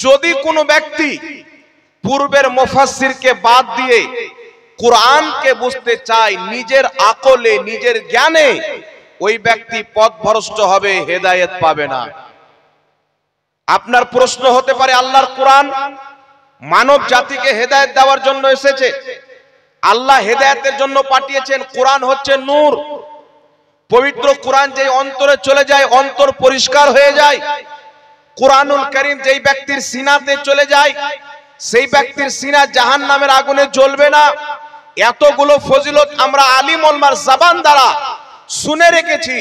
যদি কোনো ব্যক্তি পূর্বের মুফাসসিরকে বাদ দিয়ে কুরআনকে বুঝতে চায় নিজের আকলে, নিজের জ্ঞানে, ওই ব্যক্তি পথভ্রষ্ট হবে, হেদায়েত পাবে না। আপনার প্রশ্ন হতে পারে, আল্লাহর কোরআন মানব জাতিকে হেদায়েত দেওয়ার জন্য এসেছে, আল্লাহ হেদায়েতের জন্য পাঠিয়েছেন। কোরআন হচ্ছে নূর, পবিত্র কোরআন যেই অন্তরে চলে যায় অন্তর পরিষ্কার হয়ে যায়। কোরআনুল কারীম যেই ব্যক্তির সিনাতে চলে যায় সেই ব্যক্তির সিনা জাহান্নামের আগুনে জ্বলবে না। এতগুলো ফজিলত আমরা আলিম ওলামার জবান দ্বারা শুনে রেখেছি।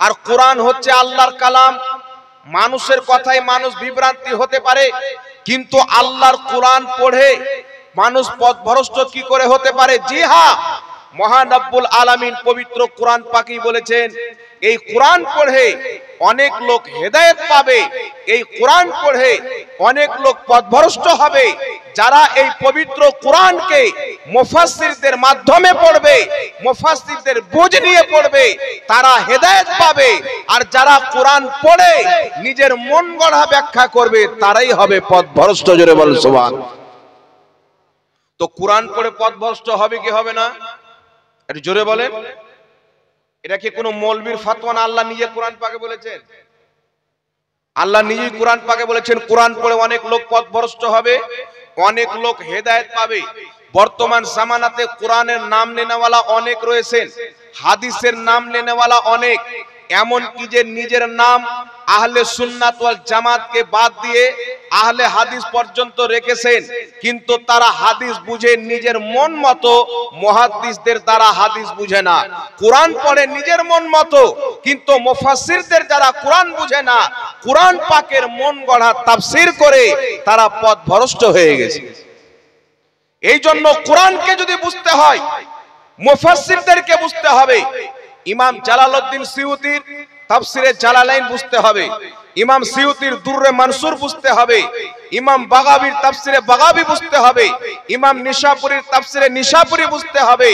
আর কোরআন হচ্ছে আল্লাহর কালাম। মানুষের কথায় মানুষ বিভ্রান্তি হতে পারে, কিন্তু আল্লাহর কোরআন পড়ে মানুষ পথভ্রষ্ট কি করে হতে পারে? জি হ্যাঁ, মহান রব্বুল আলামিন পবিত্র কোরআন পাকেই বলেছেন, এই কোরআন পড়ে অনেক লোক হেদায়েত পাবে, এই কোরআন পড়ে অনেক লোক পথভ্রষ্ট হবে। যারা এই পবিত্র কোরআনকে মুফাসসিরদের মাধ্যমে পড়বে, মুফাসসিরদের বুঝ নিয়ে পড়বে, তারা হেদায়েত পাবে। আর যারা কোরআন পড়ে নিজের মন গড়া ব্যাখ্যা করবে, তারাই হবে পথভ্রষ্ট। জোরে বল সুবহানাল্লাহ। তো কোরআন পড়ে পথভ্রষ্ট হবে কি হবে না? একটু জোরে বলেন। এটা কি কোনো মৌলবীর ফতোয়া না? আল্লাহ নিজে কোরআন পাকে বলেছেন। আল্লাহ নিজেই কোরআন পাকে বলেছেন, কোরআন পড়ে অনেক লোক পথভ্রষ্ট হবে, অনেক লোক হেদায়েত পাবে। বর্তমান জামানাতে কোরআনের নাম নেনেওয়ালা অনেক রয়েছেন, হাদিসের নাম নেনেওয়ালা অনেক, এমন কি যে নিজের নাম আহলে সুন্নাত ওয়াল জামাতকে বাদ দিয়ে আহলে হাদিস পর্যন্ত রেখেছেন, কিন্তু তারা হাদিস বুঝে নিজের মন মতো, মুহাদ্দিসদের দ্বারা হাদিস বুঝে না। কোরআন পড়ে নিজের মন মতো, কিন্তু মুফাসসিরদের যারা কোরআন বুঝে না, কোরআন পাকের মন গড়া তাফসীর করে তারা পথভ্রষ্ট হয়ে গেছে। এই জন্য কোরআনকে যদি বুঝতে হয় মুফাসসিরদেরকে বুঝতে হবে। ইমাম জালালউদ্দিন সিয়ুতির তাফসিরে জালালাইন বুঝতে হবে, ইমাম সিয়ুতির দুররে মানসুর বুঝতে হবে, ইমাম বাগাবীর তাফসিরে বাগাবী বুঝতে হবে, ইমাম নিশাপুরীর তাফসিরে নিশাপুরী বুঝতে হবে,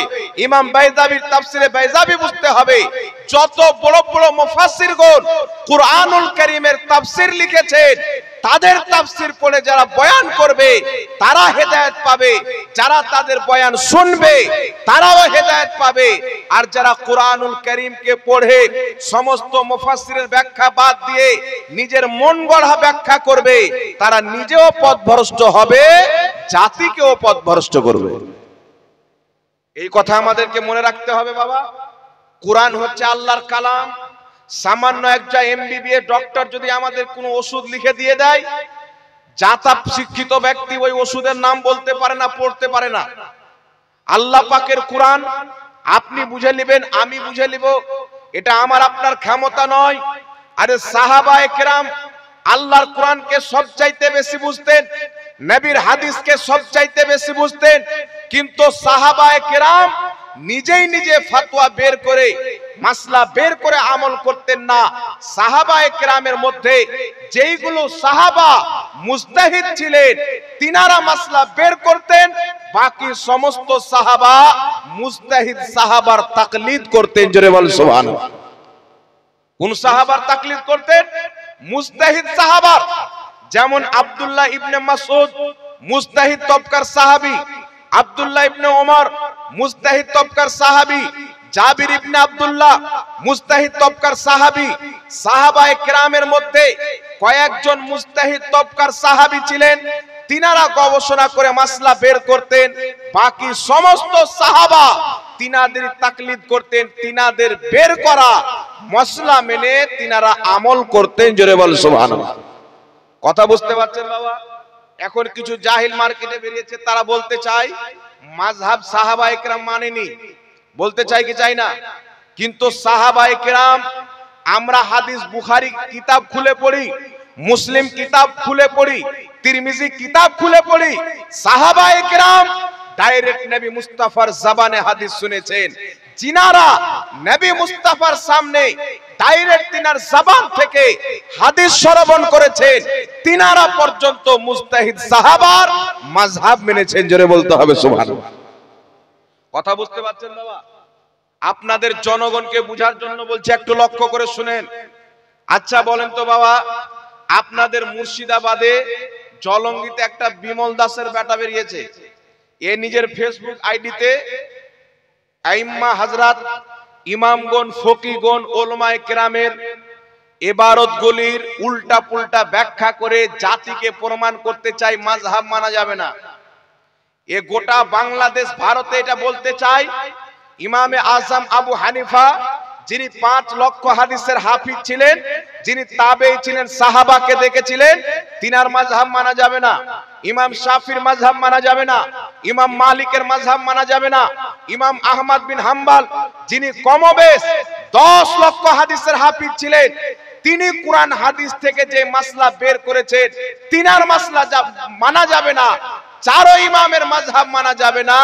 ইমাম বাইজাবির তাফসিরে বাইজাবী বুঝতে হবে। যত বড় বড় মুফাসসিরগণ কুরআনুল কারীমের তাফসির লিখেছেন, তাদের তাফসির পড়ে যারা বয়ান করবে তারা হেদায়েত পাবে, যারা তাদের বয়ান শুনবে তারাও হেদায়েত পাবে। আর যারা কুরআনুল কারীমকে পড়ে সমস্ত মুফাসসিরের ব্যাখ্যা বাদ দিয়ে নিজের মন গড়া ব্যাখ্যা করবে, তারা নিজেও পথভ্রষ্ট হবে, জাতিকেও পথভ্রষ্ট করবে। এই কথা আমাদেরকে মনে রাখতে হবে বাবা। কোরআন হচ্ছে আল্লাহর কালাম। সামান্য একটা এমবিবিএস ডক্টর যদি আমাদের কোনো ওষুধ লিখে দিয়ে দেয়, জাতা শিক্ষিত ব্যক্তি ওই ওষুধের নাম বলতে পারে না, পড়তে পারে না। আল্লাহ পাকের কোরআন আপনি বুঝে নেবেন, আমি বুঝে নিব, এটা আমার আপনার ক্ষমতা নয়। আরে সাহাবায়ে কেরাম আল্লাহর কোরআনকে সবচাইতে বেশি বুঝতেন, নবীর হাদিসকে সবচাইতে বেশি বুঝতেন, কিন্তু সাহাবায়ে কেরাম নিজেই নিজে ফতোয়া বের করে, মাসলা বের করে আমল করতেন না। সাহাবায়ে কেরামের মধ্যে যেইগুলো সাহাবা মুজতাহিদ ছিলেন, তিনারা মাসলা বের করতেন, বাকি সমস্ত সাহাবা মুজতাহিদ সাহাবার তাকলিদ করতেন। জোরে বল সুবহানাল্লাহ। কোন সাহাবার তাকলিদ করতেন? মুজতাহিদ সাহাবার। যেমন আব্দুল্লাহ ইবনে মাসউদ মুজতাহিদ তবকার সাহাবী, আব্দুল্লাহ ইবনে ওমর মুজতাহিদ তবকার সাহাবী, জাবির ইবনে আব্দুল্লাহ মুজতাহিদ তবকার সাহাবী। সাহাবায়ে কেরামের মধ্যে কয়েকজন মুজতাহিদ তবকার সাহাবী ছিলেন, তিনারা গবেষণা করে মাসলা বের করতেন, বাকি সমস্ত সাহাবা তিনাদের তাকলিদ করতেন, তিনাদের বের করা মাসলা মেনে তিনারা আমল করতেন। জোরে বল সুবহানাল্লাহ। কথা বুঝতে পারছেন বাবা? এখন কিছু জাহিল মার্কেটে বেরিয়েছে, তারা বলতে চায় মাযহাব সাহাবায়ে কেরাম মানেনি, বলতে চাই কি চাই না? কিন্তু সাহাবায়ে কেরাম, আমরা হাদিস বুখারী কিতাব খুলে পড়ি, মুসলিম কিতাব খুলে পড়ি, তিরমিজি কিতাব খুলে পড়ি, সাহাবায়ে কেরাম ডাইরেক্ট নবী মুস্তাফার জবানে হাদিস শুনেছেন। जिनारा नबी मुस्ताफार सामने डायरेक्ट तिनार जबान থেকে হাদিস শ্রবণ করেছেন তিনারা পর্যন্ত মুস্তাহিদ সাহাবার মাযহাব মেনেছেন। জোরে বলতে হবে সুবহানাল্লাহ। কথা বুঝতে পারছেন বাবা? আপনাদের জনগণকে বুঝার জন্য বলছি, একটু লক্ষ্য করে শুনেন। আচ্ছা বলেন তো বাবা, আপনাদের মুর্শিদাবাদে জলঙ্গিতে একটা বিমল দাসের বেটা বেরিয়েছে। এ নিজের ফেসবুক আইডিতে আইম্মা হযরত, ইমামগণ, ফকিগণ, ওলামায়ে কেরামের ইবারতগুলির উল্টা পুল্টা ব্যাখ্যা করে জাতিকে প্রমাণ করতে চাই মাযহাব মানা যাবে না। এ গোটা বাংলাদেশ ভারতে এটা বলতে চাই, ইমামে আজম আবু হানিফা যিনি 5 লক্ষ হাদিসের হাফিজ ছিলেন, যিনি তাবেঈ ছিলেন, সাহাবাকে দেখেছিলেন, তিনার মাযহাব মানা যাবে না। ইমাম শাফির মাযহাব মানা যাবে না। ইমাম মালিকের মাযহাব মানা যাবে না। ইমাম আহমদ বিন হাম্বল যিনি কমবেশ 10 লক্ষ হাদিসের হাফিজ ছিলেন, তিনি কুরআন হাদিস থেকে যে মাসলা বের করেছেন, তিনার মাসলা মানা যাবে না। 4 ইমামের মাযহাব মানা যাবে না,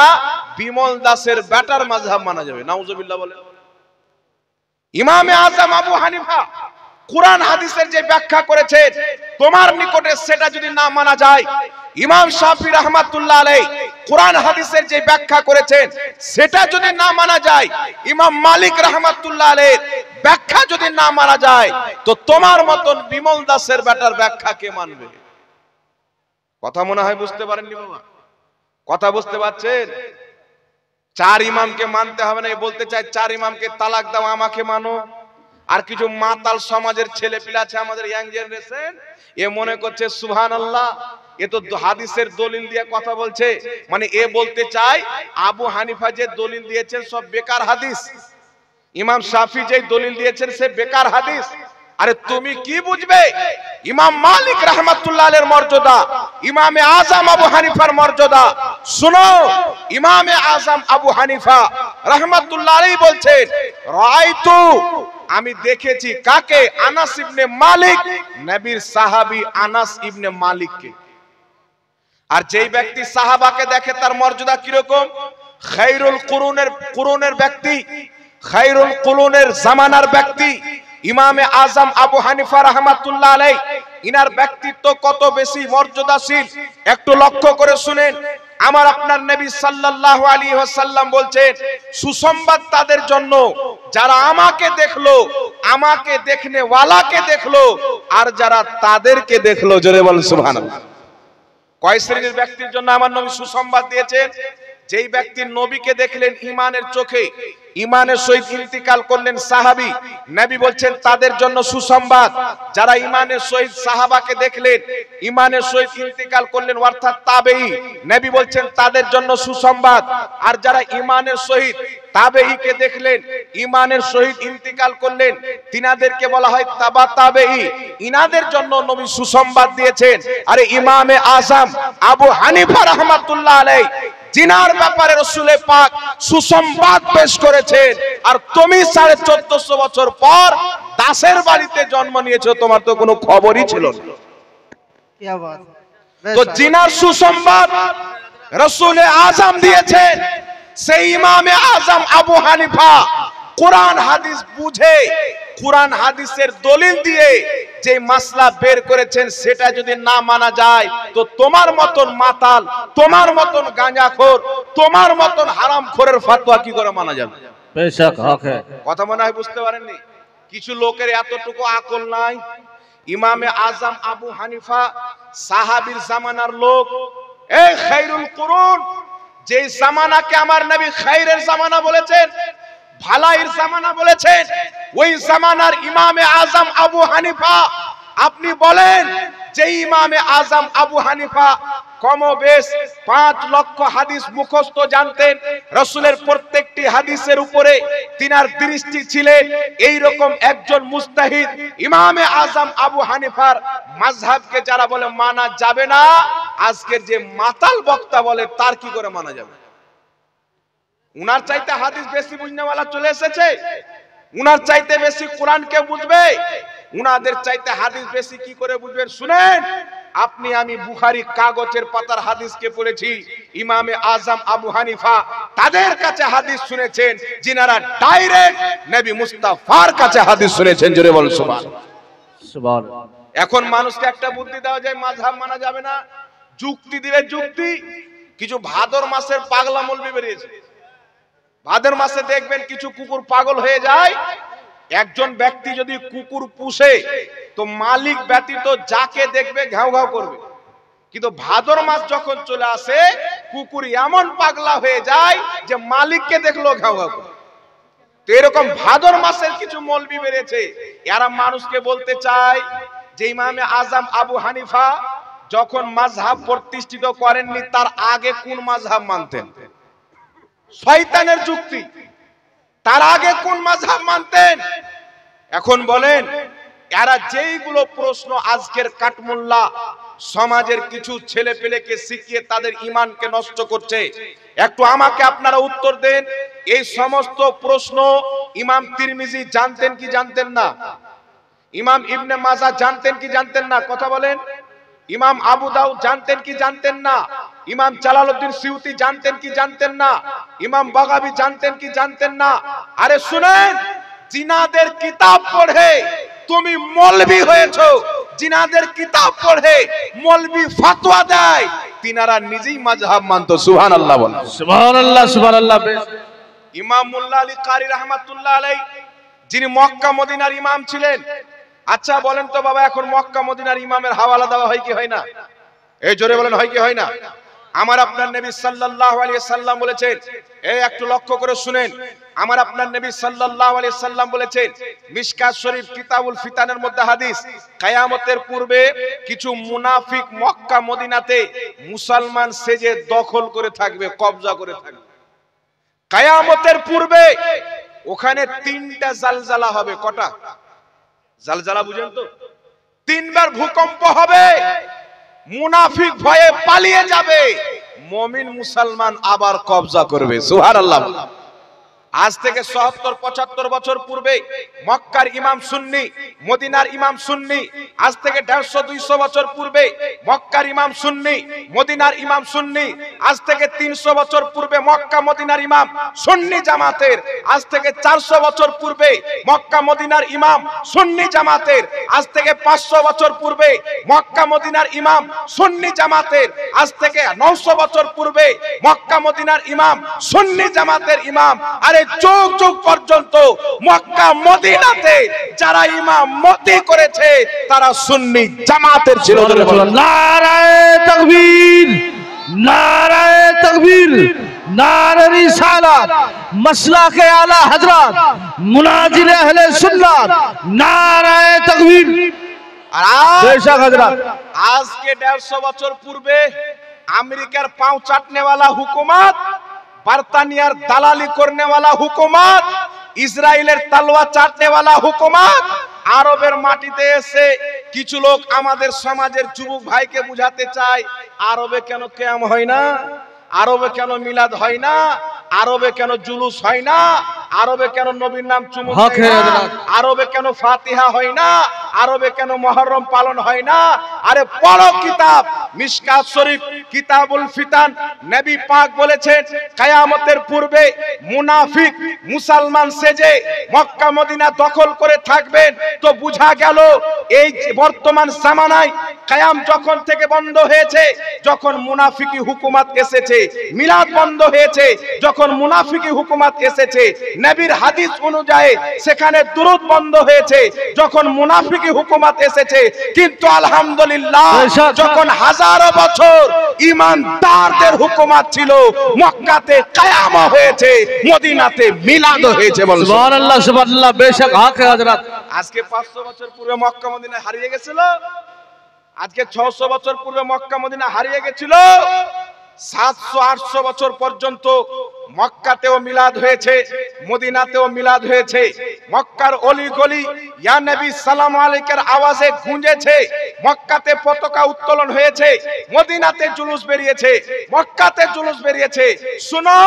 বিমল দাসের বেটার মাযহাব মানা যাবে। নাউজুবিল্লাহ বলেন। ইমামে আজম আবু হানিফা কুরআন হাদিসের যে ব্যাখ্যা করেছেন, তোমার নিকটে সেটা যদি না মানা যায়, ইমাম শাফি রাহমাতুল্লাহ আলাইহি কুরআন হাদিসের যে ব্যাখ্যা করেছেন সেটা যদি না মানা যায়, ইমাম মালিক রাহমাতুল্লাহ আলাইহির ব্যাখ্যা যদি না মানা যায়, তো তোমার মতন বিমল দাসের বেটার ব্যাখ্যা কে মানবে? কথা মনে হয় বুঝতে পারেননি বাবা? কথা বুঝতে পারছেন? 4 ইমামকে মানতে হবে না, বলতে চাই 4 ইমামকে তালাক দাও, আমাকে মানো। আর কিছু মাতাল সমাজের ছেলে পিলা আছে আমাদের ইয়াং জেনারেশন, এ মনে করছে সুবহানাল্লাহ, এ তো হাদিসের দলিল দিয়ে কথা বলছে, মানে এ বলতে চাই আবু হানিফা যে দলিল দিয়েছেন সব বেকার হাদিস, ইমাম শাফি যে দলিল দিয়েছেন সে বেকার হাদিস। আরে তুমি কি বুঝবে ইমাম মালিক রাহমাতুল্লাহ আলাইহির মর্যাদা, ইমামে আজম আবু হানিফার মর্যাদা? শুনো, ইমামে আজম আবু হানিফা রাহমাতুল্লাহ আলাইহি বলছেন, রাআইতু, আমি দেখেছি কাকে? আনাস ইবনে মালিক, নবীর সাহাবী আনাস ইবনে মালিককে। আর যেই ব্যক্তি সাহাবাকে দেখে তার মর্যাদা কি রকম? খায়রুল কুরুনের ব্যক্তি, খায়রুল কুরুনের জামানার ব্যক্তি ইমামে আজম আবু হানিফা রাহমাতুল্লাহ আলাইহি, ইনার ব্যক্তিত্ব কত বেশি মর্যাদাশীল একটু লক্ষ্য করে শুনেন। আমার আপনার নবী সাল্লাল্লাহু আলাইহি ওয়াসাল্লাম বলছেন, সুসংবাদ তাদের জন্য যারা আমাকে দেখলো, আমাকে দেখনে ওয়ালাকে দেখলো, আর যারা তাদেরকে দেখলো। জোরে বল সুবহানাল্লাহ। কয় শ্রেণীর ব্যক্তির জন্য আমার নবী সুসংবাদ দিয়েছেন? যেই ব্যক্তি নবীকে দেখলেন ইমানের চোখে, ইমানের সহিত ইন্তিকাল করলেন সাহাবী, নবী বলছেন তাদের জন্য সুসংবাদ। যারা ইমানের সহিত সাহাবাকে দেখলেন, ইমানের সহিত ইন্তিকাল করলেন অর্থাৎ তাবেঈ, নবী বলছেন তাদের জন্য সুসংবাদ। আর যারা ইমানের সহিত তাবেঈকে দেখলেন, ইমানের সহিত ইন্তিকাল করলেন, তিনাদেরকে বলা হয় তাবা তাবেঈ, ইনাদের জন্য নবী সুসংবাদ দিয়েছেন। আরে ইমামে আজম আবু হানিফা রাহমাতুল্লাহ আলাইহি জিনার ব্যাপারে রাসূল পাক সুসংবাদ পেশ করেছেন, আর তুমি 1450 বছর পর দাসের বাড়িতে জন্ম নিয়েছো, তোমার তো কোনো খবরই ছিল না। তো জিনার সুসংবাদ রাসূল আজম দিয়েছেন, সেই ইমামে আজম আবু হানিফা কোরআন হাদিস বুঝে, কোরআন হাদিসের দলিল দিয়ে যে মাসলা বের করেছেন সেটা যদি না মানা যায়, তো তোমার মতন মাতাল, তোমার মতন গাঁজাখোর, তোমার মতন হারামখোরের ফতোয়া কি করে মানা যাবে? বেশক হক है। কথা মনে হয় বুঝতে পারেননি? কিছু লোকের এতটুকু আকল নাই। ইমামে আজম আবু হানিফা সাহাবীর জামানার লোক। এই খায়রুল কুরুন, যে জামানাকে আমার নবী খায়রের জামানা বলেছেন, ভালাইয়ের জামানা বলেছেন, ওই জামানার ইমামে আজম আবু হানিফা, আপনি বলেন যে ইমামে আজম আবু হানিফা কমবেশ 5 লক্ষ হাদিস মুখস্থ জানতেন, রাসূলের প্রত্যেকটি হাদিসের উপরে তিনার দৃষ্টি ছিলেন, এই রকম একজন মুস্তাহিদ ইমামে আজম আবু হানিফার মাযহাবকে যারা বলে মানা যাবে না, আজকের যে মাতাল বক্তা বলে তার কি করে মানা যাবে? উনার চাইতে হাদিস বেশি বুঝনেওয়ালা চলে এসেছে, উনার চাইতে বেশি কোরআনকে বুঝবে, উনাদের চাইতে হাদিস বেশি কি করে বুঝবেন? শুনেন, আপনি আমি বুখারী কাগজের পাতার হাদিসকে পড়েছি, ইমামে আজম আবু হানিফা তাদের কাছে হাদিস শুনেছেন যিনারা ডাইরেক্ট নবী মুস্তাফার কাছে হাদিস শুনেছেন। জোরে বল সুবহানাল্লাহ। সুবহানাল্লাহ। এখন মানুষকে একটা বুদ্ধি দেওয়া যায় মাযহাব মানা যাবে না, যুক্তি দিবে যুক্তি। কিছু ভাদর মাসের পাগলা মৌলবি বেরিয়েছে, ভাদর মাসে দেখবেন কিছু কুকুর পাগল হয়ে যায়। একজন ব্যক্তি যদি কুকুর পুষে, তো মালিক ব্যতীত যাকে দেখবে ঘাউ ঘাউ করবে। কিন্তু ভাদর মাস যখন চলে আসে কুকুর এমন পাগলা হয়ে যায় যে মালিককে দেখলো ঘাউ ঘাউ করে। তো এরকম ভাদর মাসের কিছু মৌলবি বেরিয়েছে, এরা মানুষকে বলতে চায় যে ইমামে আজম আবু হানিফা যখন মাযহাব প্রতিষ্ঠিত করেননি তার আগে কোন মাযহাব মানতেন। শয়তানের যুক্তি, তার আগে কোন মাযহাব মানতেন। এখন বলেন এরা যেইগুলো প্রশ্ন আজকের কাঠমোল্লা সমাজের কিছু ছেলে পেলেকে শিখিয়ে তাদের ঈমানকে নষ্ট করছে, একটু আমাকে আপনারা উত্তর দেন। এই সমস্ত প্রশ্ন ইমাম তিরমিজি জানতেন কি জানতেন না? ইমাম ইবনে মাজাহ জানতেন কি জানতেন না? কথা বলেন। ইমাম আবু দাউদ জানতেন কি জানতেন না? ইমাম জালালউদ্দিন সিউতি জানতেন কি জানতেন না? ইমাম বাগাবী জানতেন কি জানতেন না? আরে শুনেন, জিনাদের কিতাব পড়ে তুমি মৌলবি হয়েছো, জিনাদের কিতাব পড়ে মৌলবি ফতোয়া দেয়, তিনারা নিজেই মাযহাব মানতো। সুবহানাল্লাহ বলেন। সুবহানাল্লাহ সুবহানাল্লাহ। ইমাম মোল্লা আলী কারি রাহমাতুল্লাহ আলাইহি যিনি মক্কা মদিনার ইমাম ছিলেন, আচ্ছা বলেন তো বাবা, এখন মক্কা মদিনার ইমামের হাওয়ালা দেওয়া হয় কি হয় না? এই জোরে বলেন, হয় কি হয় না? আমার আপনার নবী সাল্লাল্লাহু আলাইহি সাল্লাম বলেছেন, এই একটু লক্ষ্য করে শুনেন, আমার আপনার নবী সাল্লাল্লাহু আলাইহি সাল্লাম বলেছেন, মিশকাত শরীফ কিতাবুল ফিতানের মধ্যে হাদিস, কিয়ামতের পূর্বে কিছু মুনাফিক মক্কা মদিনাতে মুসলমান সেজে দখল করে থাকবে, কবজা করে থাকবে। কিয়ামতের পূর্বে ওখানে তিনটা জালজালা হবে। কটা জালজালা বুঝেন তো? তিনবার ভূকম্প হবে, মুনাফিক ভয়ে পালিয়ে যাবে, মুমিন মুসলমান আবার কবজা করবে। সুবহানাল্লাহ। আজ থেকে ৭০-৭৫ বছর পূর্বে মক্কার ইমাম সুন্নি, মদিনার ইমাম সুন্নি। আজ থেকে ১৫০-২০০ বছর পূর্বে মক্কার ইমাম সুন্নি, মদিনার ইমাম সুন্নি। আজ থেকে ৩০০ বছর পূর্বে মক্কা মদিনার ইমাম সুন্নি জামাতের। আজ থেকে ৪০০ বছর পূর্বে মক্কা মদিনার ইমাম সুন্নি জামাতের। আজ থেকে ৫০০ বছর পূর্বে মক্কা মদিনার ইমাম সুন্নি জামাতের। আজ থেকে ৯০০ বছর পূর্বে মক্কা মদিনার ইমাম সুন্নি জামাতের ইমাম। আরে যুগ যুগ পর্যন্ত মক্কা মদিনাতে যারা ইমামতি করেছে তারা সুন্নি জামাতের ছিল। নারায়ে তাকবীর, নারায়ে তাকবীর, নারে রিসালাত, মাসলাকে আলা হযরত, মুনাজির আহলে সুন্নাত, নারায়ে তাকবীর। আর বেশক হযরত, আজকে ১৫০ বছর পূর্বে আমেরিকার পাঁও চাটনেওয়ালা হুকুমত, বার্তানিয়ার দালালি করনেওয়ালা হুকুমত, ইসরায়েলের তালওয়া চাটনেওয়ালা হুকুমত আরবের মাটিতে এসে কিছু লোক আমাদের সমাজের যুবক ভাইকে বুঝাতে চায়, আরবে কেন কিয়াম হয় না, আরবে কেন মিলাদ হয় না, আরবে কেন জুলুস হয় না, আরবে কেন নবীর নাম চুমু দেয় না, আরবে কেন ফাতিহা হয় না, আরবে কেন মুহররম পালন হয় না। আরে পড়ো কিতাব মিশকাত শরীফ কিতাবুল ফিতান, নবী পাক বলেছেন কিয়ামতের পূর্বে মুনাফিক মুসলমান সেজে মক্কা মদিনা দখল করে থাকবেন। তো বুঝা গেল এই বর্তমান জামানায় কিয়াম যখন থেকে বন্ধ হয়েছে, যখন মুনাফিকি হুকুমত এসেছে, মিলাদ বন্ধ হয়েছে, যখন মুনাফিকি হুকুমত এসেছে, নবীর হাদিস অনুযায়ী সেখানে দুরূদ বন্ধ হয়েছে, যখন মুনাফিকি হুকুমত এসেছে। কিন্তু আলহামদুলিল্লাহ যখন হাজারো বছর ঈমানদারদের হুকুমত ছিল, মক্কাতে কিয়াম হয়েছে, মদিনাতে মিলাদ হয়েছে। বলুন সুবহানাল্লাহ সুবহানাল্লাহ। বেশক হক হযরত। আজকে ৫০০ বছর পূর্বে মক্কা মদিনা হারিয়ে গেছিল, আজকে ৬০০ বছর পূর্বে মক্কা মদিনা হারিয়ে গেছিল, ৭০০-৮০০ বছর পর্যন্ত মক্কাতেও মিলাদ হয়েছে, মদিনাতেও মিলাদ হয়েছে। মক্কার অলি গলি ইয়া নবী সালাম আলাইকের আওয়াজে গুঁজেছে, মক্কাতে পতাকা উত্তোলন হয়েছে, মদিনাতে জুলুস বেরিয়েছে, মক্কাতে জুলুস বেরিয়েছে। শুনো,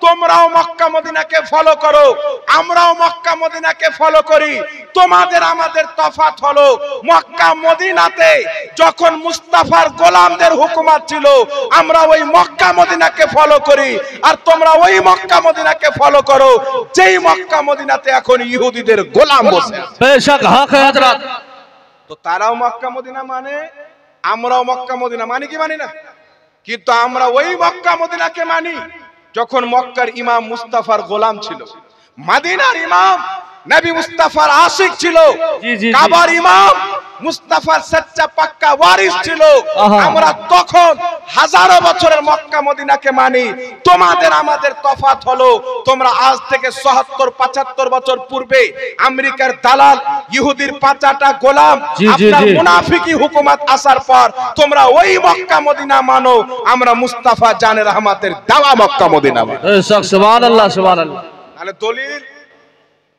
তোমরাও মক্কা মদিনাকে ফলো করো, আমরাও মক্কা মদিনাকে ফলো করি। তোমাদের আমাদের তফাৎ হলো মক্কা মদিনাতে যখন মুস্তাফার গোলামদের হুকুমত ছিল, আমরা ওই মক্কা মদিনাকে ফলো করি, আর তোমরা ওই মক্কা মদিনাকে ফলো করো যেই মক্কা মদিনাতে এখন ইহুদিদের গোলাম বসে। বেশক হক হযরত। তো তারাও মক্কা মদিনা মানে, আমরাও মক্কা মদিনা মানি কি মানি না? কিন্তু আমরা ওই মক্কা মদিনাকে মানি যখন মক্কার ইমাম মুস্তাফার গোলাম ছিল, মদিনার ইমাম নবী মুস্তাফার আশিক ছিল, কাবার ইমাম মুস্তাফার সচ্চা পাক্কা ওয়ারিস ছিল। আমরা তখন হাজারো বছরের মক্কা মদিনাকে মানি। তোমাদের আমাদের তফাৎ হলো, তোমরা আজ থেকে ৭০-৭৫ বছর পূর্বে আমেরিকার দালাল ইহুদির পাঁচাটা গোলাম আপনার মুনাফিকি হুকুমত আসার পর তোমরা ওই মক্কা মদিনা মানো। আমরা মুস্তাফা জানে রহমতের দাওয়া মক্কা মদিনা মানো। সুবহানাল্লাহ সুবহানাল্লাহ। তাহলে দলিল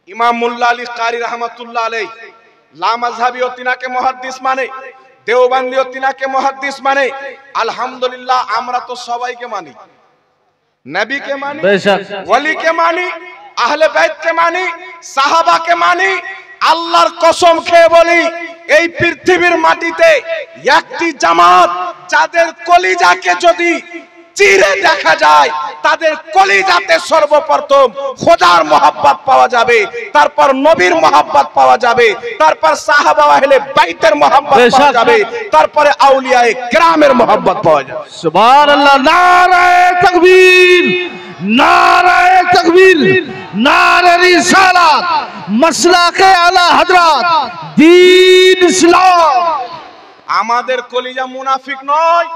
ইমাম মোল্লা আলী কারি রহমাতুল্লাহ আলাইহি লামাযহাবীও তিনাকে মুহাদ্দিস মানে, দেওবন্দিও তিনাকে মুহাদ্দিস মানে। আলহামদুলিল্লাহ আমরা তো সবাইকে মানি, নবীকে মানি, ওয়ালিকে মানি, আহলে বাইতকে মানি, সাহাবাকে মানি। আল্লাহর কসম খেয়ে বলি, এই পৃথিবীর মাটিতে একটি জামাত যাদের কলিজাকে যদি চিরে দেখা যায়, তাদের কলিজাতে সর্বপ্রথম খোদার মহব্বত পাওয়া যাবে, তারপর নবীর মহব্বত পাওয়া যাবে, তারপর সাহাবা আহলে বাইতের মহব্বত পাওয়া যাবে, তারপরে আউলিয়ায়ে কিরামের মহব্বত পাওয়া যাবে। সুবহানাল্লাহ। নারায়ে তাকবীর, নারায়ে তাকবীর, নারে রিসালাত, মাসলাকে আলা হযরত, দ্বীন ইসলাম। আমাদের কলিজা মুনাফিক নয়,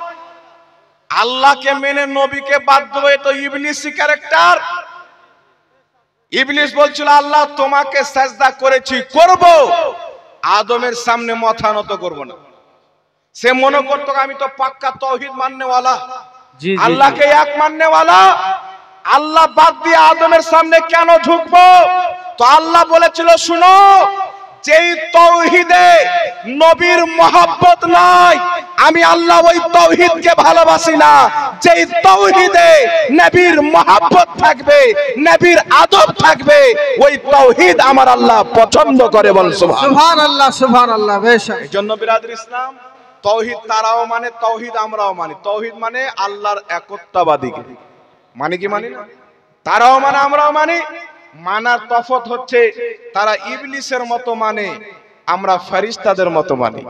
আল্লাহকে মেনে নবীকে বাদ দেবো, এ তো ইবলিসি ক্যারেক্টার। ইবলিস বলছিল আল্লাহ তোমাকে সাজদা করেছি, করব, আদমের সামনে মাথা নত করব না। সে মনে করতো আমি তো পাক্কা তাওহীদ মাননেওয়ালা, আল্লাহকে এক মাননেওয়ালা, আল্লাহ বাদ দিয়ে আদমের সামনে কেন ঝুঁকবো? তো আল্লাহ বলেছিল শুনো, যেই তাওহীদে নবীর মহব্বত নাই, আমি আল্লাহ ওই তাওহীদকে ভালোবাসি না। যেই তাওহীদে নবীর মহব্বত থাকবে, নবীর আদব থাকবে, ওই তাওহীদ আমার আল্লাহ পছন্দ করে। বল সুবহানাল্লাহ সুবহানাল্লাহ। বেশক এইজন্য বিরাদর ইসলাম, তাওহীদ তারাও মানে, তাওহীদ আমরাও মানি। তাওহীদ মানে আল্লাহর একত্ববাদীকে মানে, কি মানি না? তারাও মানে আমরাও মানি। মানার তফাৎ হচ্ছে তারা ইবলিসের মতো মানে, আমরা ফেরেশতাদের মতো মানি।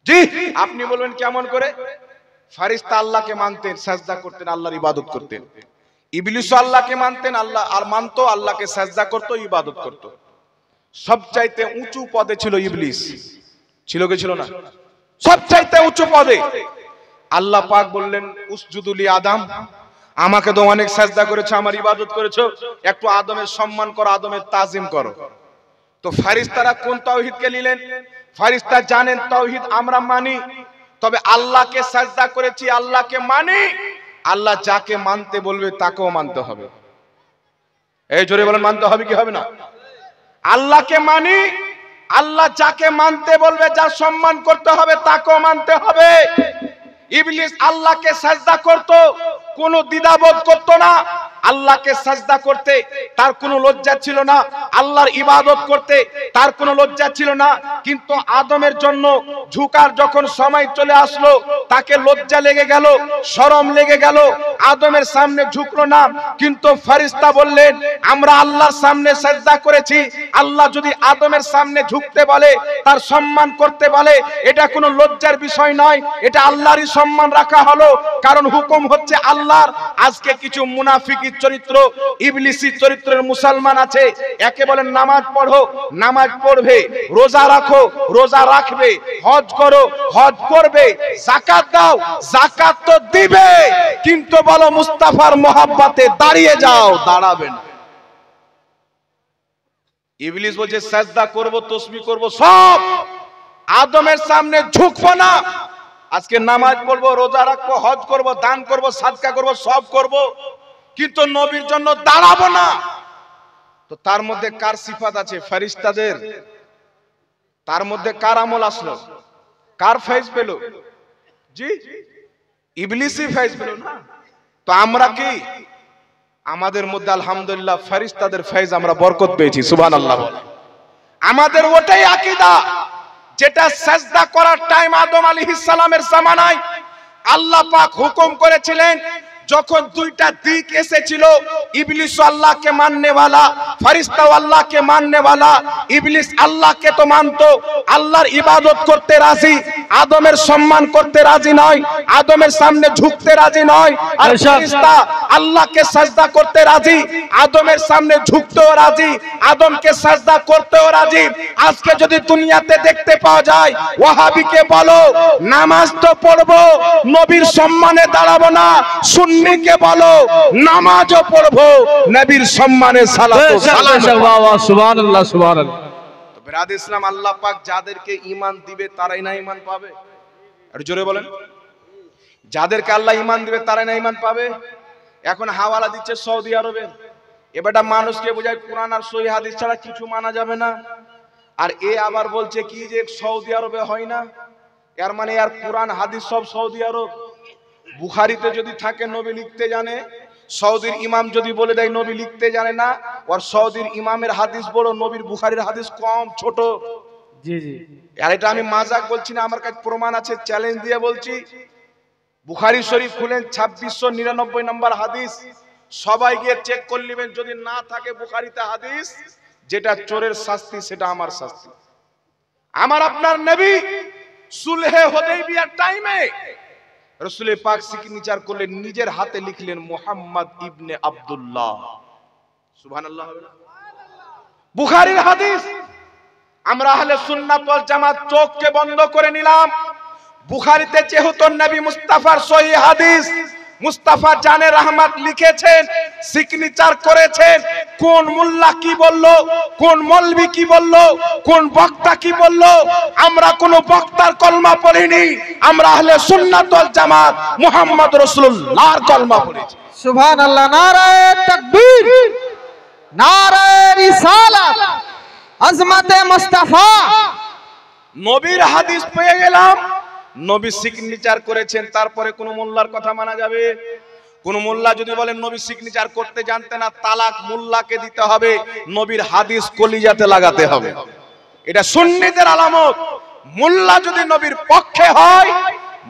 জি, আপনি বলবেন কেমন করে? ফেরেশতা আল্লাহকে মানতেন, সাজদা করতেন, আল্লাহর ইবাদত করতেন। ইবলিসও আল্লাহকে মানতেন, আল্লাহ আর মানতো, আল্লাহকে সাজদা করতো, ইবাদত করতো। সবচাইতে উঁচু পদে ছিল ইবলিস। ছিল কি ছিল না? সবচাইতে উঁচু পদে। আল্লাহ পাক বললেন উসজুদু লি আদম, আমাকে তো অনেক সাজদা করেছো, আমার ইবাদত করেছো, একটু আদমের সম্মান করো, আদমের তাজিম করো। তো ফেরেশতারা কোন তাওহীদকে নিলেন? ফেরেশতা জানেন তাওহীদ আমরা মানি, তবে আল্লাহকে সাজদা করেছি, আল্লাহকে মানি। আল্লাহ যাকে মানতে বলবে তাকেও মানতে হবে। এই জোরে বলেন, মানতে হবে কি হবে না? আল্লাহকে মানি, আল্লাহ যাকে মানতে বলবে, যার সম্মান করতে হবে, তাকেও মানতে হবে। ইবলিস আল্লাহকে সাজদা করত, কোনো দ্বিধাবোধ করতো না। আল্লাহকে সাজদা করতে তার কোনো লজ্জা ছিল না, আল্লাহর ইবাদত করতে তার কোনো লজ্জা ছিল না। কিন্তু আদমের জন্য ঝুঁকার যখন সময় চলে আসলো, তাকে লজ্জা লেগে গেল, শরম লেগে গেল, আদমের সামনে ঝুঁকলো না। কিন্তু ফেরেশতা বললেন আমরা আল্লাহর সামনে সাজদা করেছি, আল্লাহ যদি আদমের সামনে ঝুঁকতে বলে, তার সম্মান করতে বলে, এটা কোনো লজ্জার বিষয় নয়, এটা আল্লাহরই সম্মান রাখা হলো, কারণ হুকুম হচ্ছে আল্লাহর। আজকে কিছু মুনাফিকি চরিত্র, ইবলিসি চরিত্রের মুসলমান আছে, একে বলেন নামাজ পড়ো, নামাজ পড়বে, রোজা রাখো, রোজা রাখবে, হজ করো, হজ করবে, যাকাত দাও, যাকাত তো দিবে, কিন্তু বলো মুস্তাফার মহব্বতে দাঁড়িয়ে যাও, দাঁড়াবে না। ইবলিস বলছে সাজদা করব, তাসবিহ করব, সব আদমের সামনে ঝুঁকবো না। আজকে নামাজ পড়বো, রোজা রাখবো, হজ করব, দান করব, সাদকা করব, সব করব, কিন্তু নবীর জন্য দাঁড়াবো না। তো তার মধ্যে কার সিফাত আছে? ফেরেশতাদের। তার মধ্যে কার আমল আসলো? কার ফেজ পেল? জি, ইবলিসই ফেজ পেল না। তো আমরা কি? আমাদের মধ্যে আলহামদুলিল্লাহ ফেরেশতাদের ফেজ আমরা বরকত পেয়েছি, সুবহানাল্লাহ। আমাদের ওটাই আকীদা, যেটা সাজদা করার টাইম আদম আলাইহিস সালামের জামানায় আল্লাহ পাক হুকুম করেছিলেন, যখন দুইটা দিক এসেছিল, ইবলিস আল্লাহকে মাননে वाला, ফেরেশতা আল্লাহকে মাননে वाला। ইবলিস আল্লাহকে তো মানতো, আল্লাহর ইবাদত করতে রাজি, আদমের সম্মান করতে রাজি নয়, আদমের সামনে ঝুঁকতে রাজি নয়। আর ফেরেশতা আল্লাহকে সাজদা করতে রাজি, আদমের সামনে ঝুঁকতেও রাজি, আদমকে সাজদা করতেও রাজি। আজকে যদি দুনিয়াতে দেখতে পাওয়া যায়, ওয়াহাবিকে বলো নামাজ তো পড়বো, নবীর সম্মানে দাঁড়াবো না, সুন্নিকে বলো নামাজও পড়বো, নবীর সম্মানে সালাত ও সালাম। সুবহানাল্লাহ সুবহানাল্লাহ। তো বিরাদ ইসলাম, আল্লাহ পাক যাদেরকে ঈমান দিবে তারাই না ঈমান পাবে? আর জোরে বলেন, যাদেরকে আল্লাহ ঈমান দিবে তারাই না ঈমান পাবে? এখন হাওয়ালা দিচ্ছে সৌদি আরবে, এবারটা মানুষকে বোঝায় কোরআন আর সহিহ হাদিস ছাড়া কিছু মানা যাবে না। আর এ আবার বলছে কি যে সৌদি আরবে হয় না, এর মানে আর কোরআন হাদিস সব সৌদি আরব। বুখারীতে যদি থাকে নবী লিখতে জানে, সৌদির ইমাম যদি বলে দেয় নবী লিখতে জানে না, আর সৌদির ইমামের হাদিস বড়, নবীর বুখারীর হাদিস কম ছোট। জি জি। আর এটা আমি মাজাক বলছি না, আমার কাছে প্রমাণ আছে, চ্যালেঞ্জ দিয়ে বলছি। বুখারী শরীফ খুলেন 2699 নম্বর হাদিস, সবাই গিয়ে চেক করে নেবেন, যদি না থাকে বুখারীতে হাদিস, যেটা চোরের শাস্তি সেটা আমার শাস্তি। আমার আপনার নবী সুলহে হুদাইবিয়ার টাইমে রাসূল পাক সিগনেচার করলেন, নিজের হাতে লিখলেন মুহাম্মদ ইবনে আব্দুল্লাহ। সুবহানাল্লাহ। বুখারীর হাদিস। আমরা আহলে সুন্নাত ওয়াল জামাত চোখকে বন্ধ করে নিলাম। বুখারীতে যেহেতু নবী মুস্তাফার সহিহ হাদিস, মুস্তাফা জানে রহমত লিখেছেন, সিগনেচার করেছেন, কোন মোল্লা কি বললো, কোন মৌলভী কি বললো, কোন বক্তা কি বললো, আমরা কোন বক্তার কলমা পড়িনি, আমরা আহলে সুন্নাত ওয়াল জামাত মুহাম্মদ রাসূলুল্লাহর কলমা পড়েছি। সুবহানাল্লাহ। নারায়ে তাকবীর, নারায়ে রিসালাত, আজমতে মুস্তাফা। নবীর হাদিস পেয়ে গেলাম, নবী সিগনেচার করেছেন, তারপরে কোন মোল্লার কথা মানা যাবে? কোন মোল্লা যদি বলেন নবী সিগনেচার করতে জানতে না, তালাক মোল্লাকে দিতে হবে, নবীর হাদিস কলিজাতে লাগাতে হবে। এটা সুন্নিদের আলামত। মোল্লা যদি নবীর পক্ষে হয়,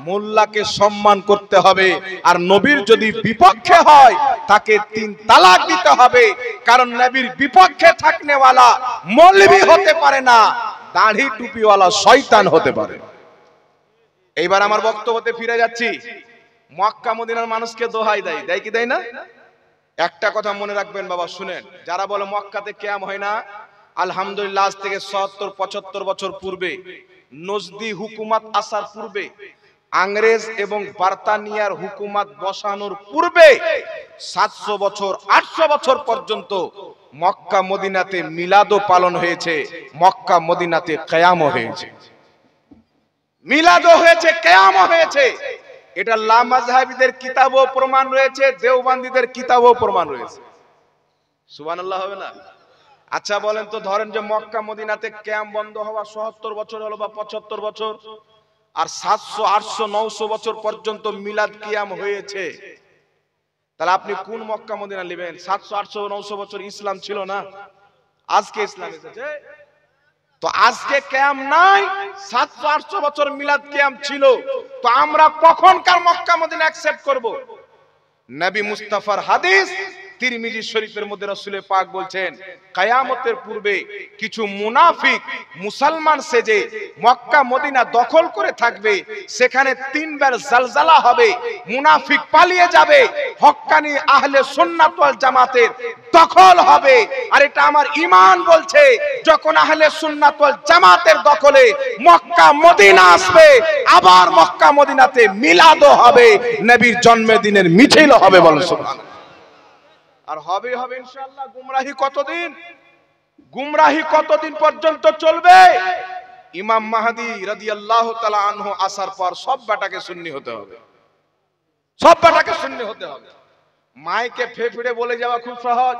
মোল্লাকে সম্মান করতে হবে, আর নবীর যদি বিপক্ষে হয় তাকে 3 তালাক দিতে হবে। কারণ নবীর বিপক্ষে থাকনেওয়ালা মৌলভী হতে পারে না, দাড়ি টুপিওয়ালা শয়তান হতে পারে। এইবার আমার বক্তব্যতে ফিরে যাচ্ছি। মক্কা মদিনার মানুষকে দোহাই দেয়, দেয় কি দেয় না? একটা কথা মনে রাখবেন বাবা, শুনেন, যারা বলে মক্কাতে কিয়াম হয় না, আলহামদুলিল্লাহ আজ থেকে 70-75 বছর পূর্বে, নজদি হুকুমত আসার পূর্বে, ইংরেজ এবং বার্তানিয়ার হুকুমত বসানোর পূর্বে 700 বছর 800 বছর পর্যন্ত মক্কা মদিনাতে মিলাদও পালন হয়েছে, মক্কা মদিনাতে কিয়ামও হয়েছে। মিলাদও হয়েছে, কিয়ামও হয়েছে। এটা লামাযহাবীদের কিতাবও প্রমাণ রয়েছে, দেওবন্দীদের কিতাবও প্রমাণ রয়েছে। সুবহানাল্লাহ হবে না? আচ্ছা বলেন তো, ধরেন যে মক্কা মদিনাতে কিয়াম বন্ধ হওয়া 70 বছর হলো বা 75 বছর, আর 700 800 900 বছর পর্যন্ত মিলাদ কিয়াম হয়েছে, তাহলে আপনি কোন মক্কা মদিনা নেবেন? 700 800 900 বছর ইসলাম ছিল না, আজকে ইসলাম এসেছে। তো আজকে কিয়াম নাই, 700 800 বছর মিলাদ কিয়াম ছিল, তো আমরা কখনকার মক্কা মদিনা অ্যাকসেপ্ট করব? নবী মুস্তাফার হাদিস তিরমিজি শরীফের মধ্যে রাসূল পাক বলছেন, কিয়ামতের পূর্বে কিছু মুনাফিক মুসলমান সেজে মক্কা মদিনা দখল করে থাকবে, সেখানে 3 বার জলজলা হবে, মুনাফিক পালিয়ে যাবে, হক্কানি আহলে সুন্নাত ওয়াল জামাতের দখল হবে। আর এটা আমার ঈমান বলছে, যখন আহলে সুন্নাত ওয়াল জামাতের দখলে মক্কা মদিনা আসবে, আবার মক্কা মদিনাতে মিলাদও হবে, নবীর জন্মদিনের মিছিল হবে। বলেন সুবহানাল্লাহ। আর হবে হবে ইনশাআল্লাহ। গুমরাহি কতদিন? গুমরাহি কতদিন পর্যন্ত চলবে? ইমাম মাহদী রাদিয়াল্লাহু তাআলা আনহু আসার পর সব বেটাকে সুন্নি হতে হবে, সব বেটাকে সুন্নি হতে হবে। মাইকে ফেফড়ে বলে যাওয়া খুব সহজ।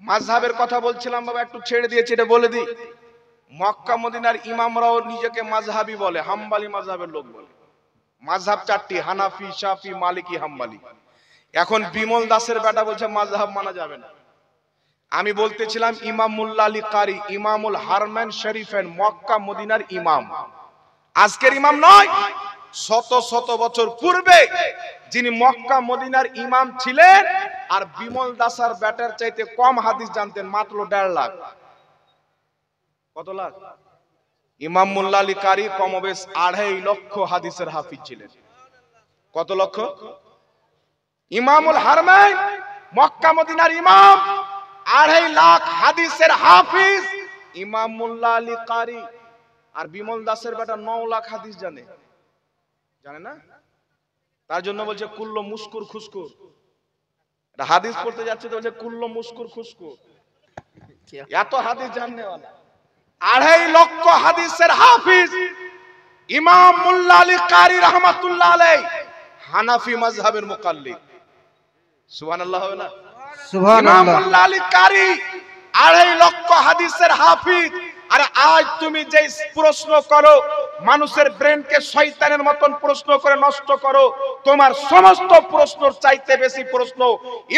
মাযহাবের কথা বলছিলাম বাবা, একটু ছেড়ে দিয়েছি, এটা বলে দিই। মক্কা মদিনার ইমামরাও নিজেকে মাযহাবী বলে, হাম্বলি মাযহাবের লোক বলে। মাযহাব 4টি, হানাফি, শাফি, মালিকি, হাম্বলি। এখন বিমল দাসের বেটা বলছে মাযহাব মানা যাবে না। আমি বলতেছিলাম ইমাম মুল্লা আলী কারি, ইমামুল হারমাইন শরীফেন, মক্কা মদিনার ইমাম, আজকের ইমাম নয়, শত শত বছর পূর্বে যিনি মক্কা মদিনার ইমাম ছিলেন আর বিমল দাসার ব্যাটার চাইতে কম হাদিস জানতেন, মাত্র 1.5 লাখ। কত লাখ? ইমাম মোল্লা আলী কারি কমবেশ 2.5 লক্ষ হাদিসের হাফিজ ছিলেন। কত লক্ষ? ইমামুল হারমাইন মক্কা মদিনার ইমাম 2.5 লাখ হাদিসের হাফিজ ইমাম মোল্লা আলী কারি। আর বিমল দাসের বেটা 9 লাখ হাদিস জানে না? তার জন্য বলছে কুল্লো মুস্কুর খুস্কুর। এটা হাদিস পড়তে যাচ্ছে তো বলছে কুল্লো মুস্কুর খুস্কুর, এত হাদিস জাননেওয়ালা। 2.5 লক্ষ হাদিসের হাফিজ ইমাম মোল্লা আলী কারি রহমাতুল্লাহ আলাইহি, হানাফি মাযহাবের মুকাল্লিদ। সুবহানাল্লাহ হবে না? ইমাম মোল্লা আলী কারি 2.5 লক্ষ হাদিসের হাফিজ। আর আজ তুমি যে প্রশ্ন করো, মানুষের ব্রেনকে শয়তানের মতন প্রশ্ন করে নষ্ট করো, তোমার সমস্ত প্রশ্নর চাইতে বেশি প্রশ্ন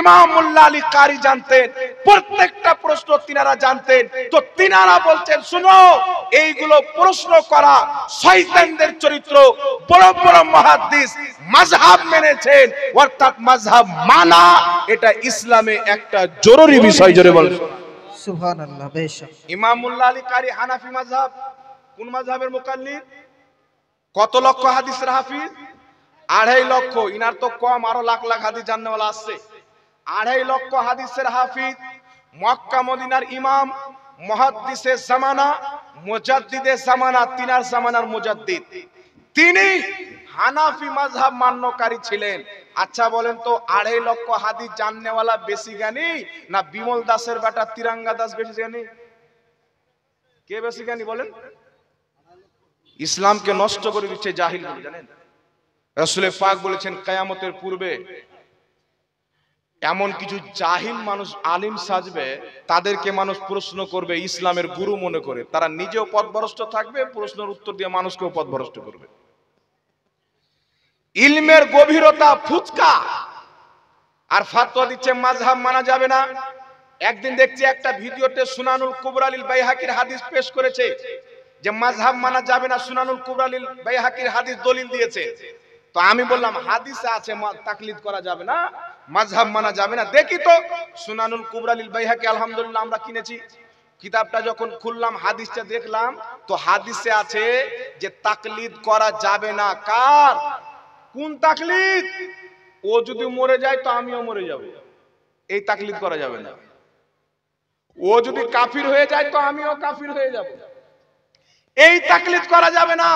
ইমাম মোল্লা আলী কারি জানতেন। প্রত্যেকটা প্রশ্ন তিনারা জানতেন। তো তিনারা বলছেন, শুনো, এইগুলো প্রশ্ন করা শয়তানদের চরিত্র। বড় বড় মুহাদ্দিস মাযহাব মেনেছেন, অর্থাৎ মাযহাব মানা এটা ইসলামে একটা জরুরি বিষয়। জোরে বলেন সুবহানাল্লাহ। বেশক ইমাম মোল্লা আলী কারি হানাফি মাযহাব, কোন মাযহাবের মুকাল্লিদ? কত লক্ষ হাদিসের হাফিজ? 2.5 লক্ষ। ইনার তো কম, আরো লাখ লাখ হাদিস জাননেওয়ালা আছে। 2.5 লক্ষ হাদিসের হাফিজ, মক্কা মদিনার ইমাম, মুহাদ্দিসে জামানা, মুজাদ্দিদে জামানা, তিনার জামানার মুজাদ্দিদ। তিনি হানাফি মাযহাব মান্যকারী ছিলেন। আচ্ছা বলেন তো, 2.5 লক্ষ হাদিস জাননেওয়ালা বেশি জ্ঞানী না বিমল দাসের বেটা তিরঙ্গা দাস বেশি জ্ঞানী? কে বেশি জ্ঞানী বলেন? ইসলামকে নষ্ট করে দিচ্ছে জাহিল বলে, জানেন? রাসূল পাক বলেছেন, কিয়ামতের পূর্বে এমন কিছু জাহিল মানুষ আলিম সাজবে, তাদেরকে মানুষ প্রশ্ন করবে ইসলামের গুরু মনে করে। তারা নিজেও পথভ্রষ্ট থাকবে, প্রশ্নের উত্তর দিয়ে মানুষকেও পথভ্রষ্ট করবে। ইলমের গভীরতা ফুচকা, আর ফাতোয়া দিচ্ছে মাযহাব মানা যাবে না। একদিন দেখছি একটা ভিডিওতে সুনানুল কুবরা লিল বাইহাকির হাদিস পেশ করেছে যে মাযহাব মানা যাবে না, সুনানুল কুবরা লিল বাইহাকির হাদিস দলিল দিয়েছে। তো আমি বললাম, হাদিসে আছে তাকলিদ করা যাবে না, মাযহাব মানা যাবে না। দেখি তো সুনানুল কুবরা লিল বাইহাকি, আলহামদুলিল্লাহ আমরা কিনেছি। কিতাবটা যখন খুললাম, হাদিসটা দেখলাম, তো হাদিসে আছে যে তাকলিদ করা যাবে না। কার? কোন তাকলিদ? ও যদি মরে যায় তো আমিও মরে যাব, এই তাকলিদ করা যাবে না। ও যদি কাফির হয়ে যায় তো আমিও কাফির হয়ে যাব, এই তাকলিদ করা যাবে না।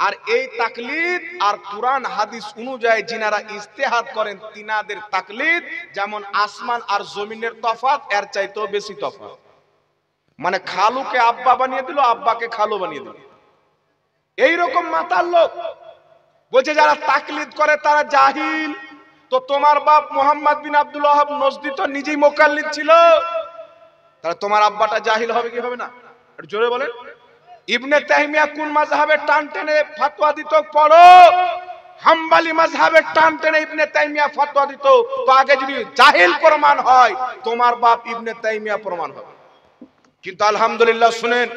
আর এই তাকলিদ আর কুরআন হাদিস অনুযায়ী যিনারা ইজতিহাদ করেন, তিনাদের তাকলিদ যেমন আসমান আর জমিনের তফাৎ, এর চাইতেও বেশি তফাৎ। মানে খালুকে আব্বা বানিয়ে দিল, আব্বাকে খালু বানিয়ে দিল, এইরকম মাতাল লোক। বলছে যারা তাকলিদ করে তারা জাহিল। তো তোমার বাপ মুহাম্মদ বিন আব্দুল ওয়াহাব নজদি তো নিজেই মুকাল্লিদ ছিল, তাহলে তোমার আব্বাটা জাহিল হবে কি হবে না? একটু জোরে বলেন। ইবনে তাইমিয়া কোন মাযহাবের টান টেনে ফতোয়া দিত? পড়ো, হাম্বলি মাযহাবের টান টেনে ইবনে তাইমিয়া ফতোয়া দিত। তো আগে যদি জাহিল প্রমাণ হয়, তোমার বাপ ইবনে তাইমিয়া প্রমাণ হবে। কিন্তু আলহামদুলিল্লাহ শুনেন,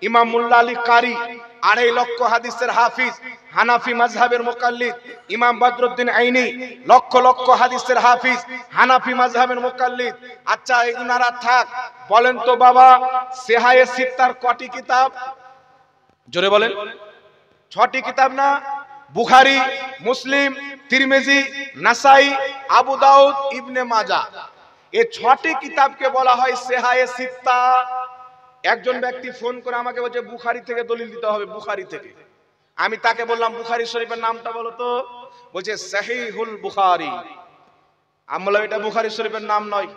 ইমাম মোল্লা আলী কারি 2.5 লক্ষ হাদিসের হাফিজ, হানাফি মাযহাবের মুকাল্লিদ। ইমাম বদরুদ্দিন আইনি লক্ষ লক্ষ হাদিসের হাফিজ, হানাফি মাযহাবের মুকাল্লিদ। আচ্ছা এগুনারা থাক, বলেন তো বাবা, সেহায়ে সিত্তার কটি কিতাব? জোরে বলেন। 6টি কিতাব না? বুখারী, মুসলিম, তিরমিজি, নাসাই, আবু দাউদ, ইবনে মাজাহ। এই 6টি কিতাবকে বলা হয় সেহায়ে সিত্তা। একজন ব্যক্তি ফোন করে আমাকে বলছে বুখারী থেকে দলিল দিতে হবে, বুখারী থেকে। আমি তাকে বললাম বুখারী শরীফের নামটা বলো তো। বলছে সহিহুল বুখারী। আমি বললাম এটা বুখারী শরীফের নাম নয়,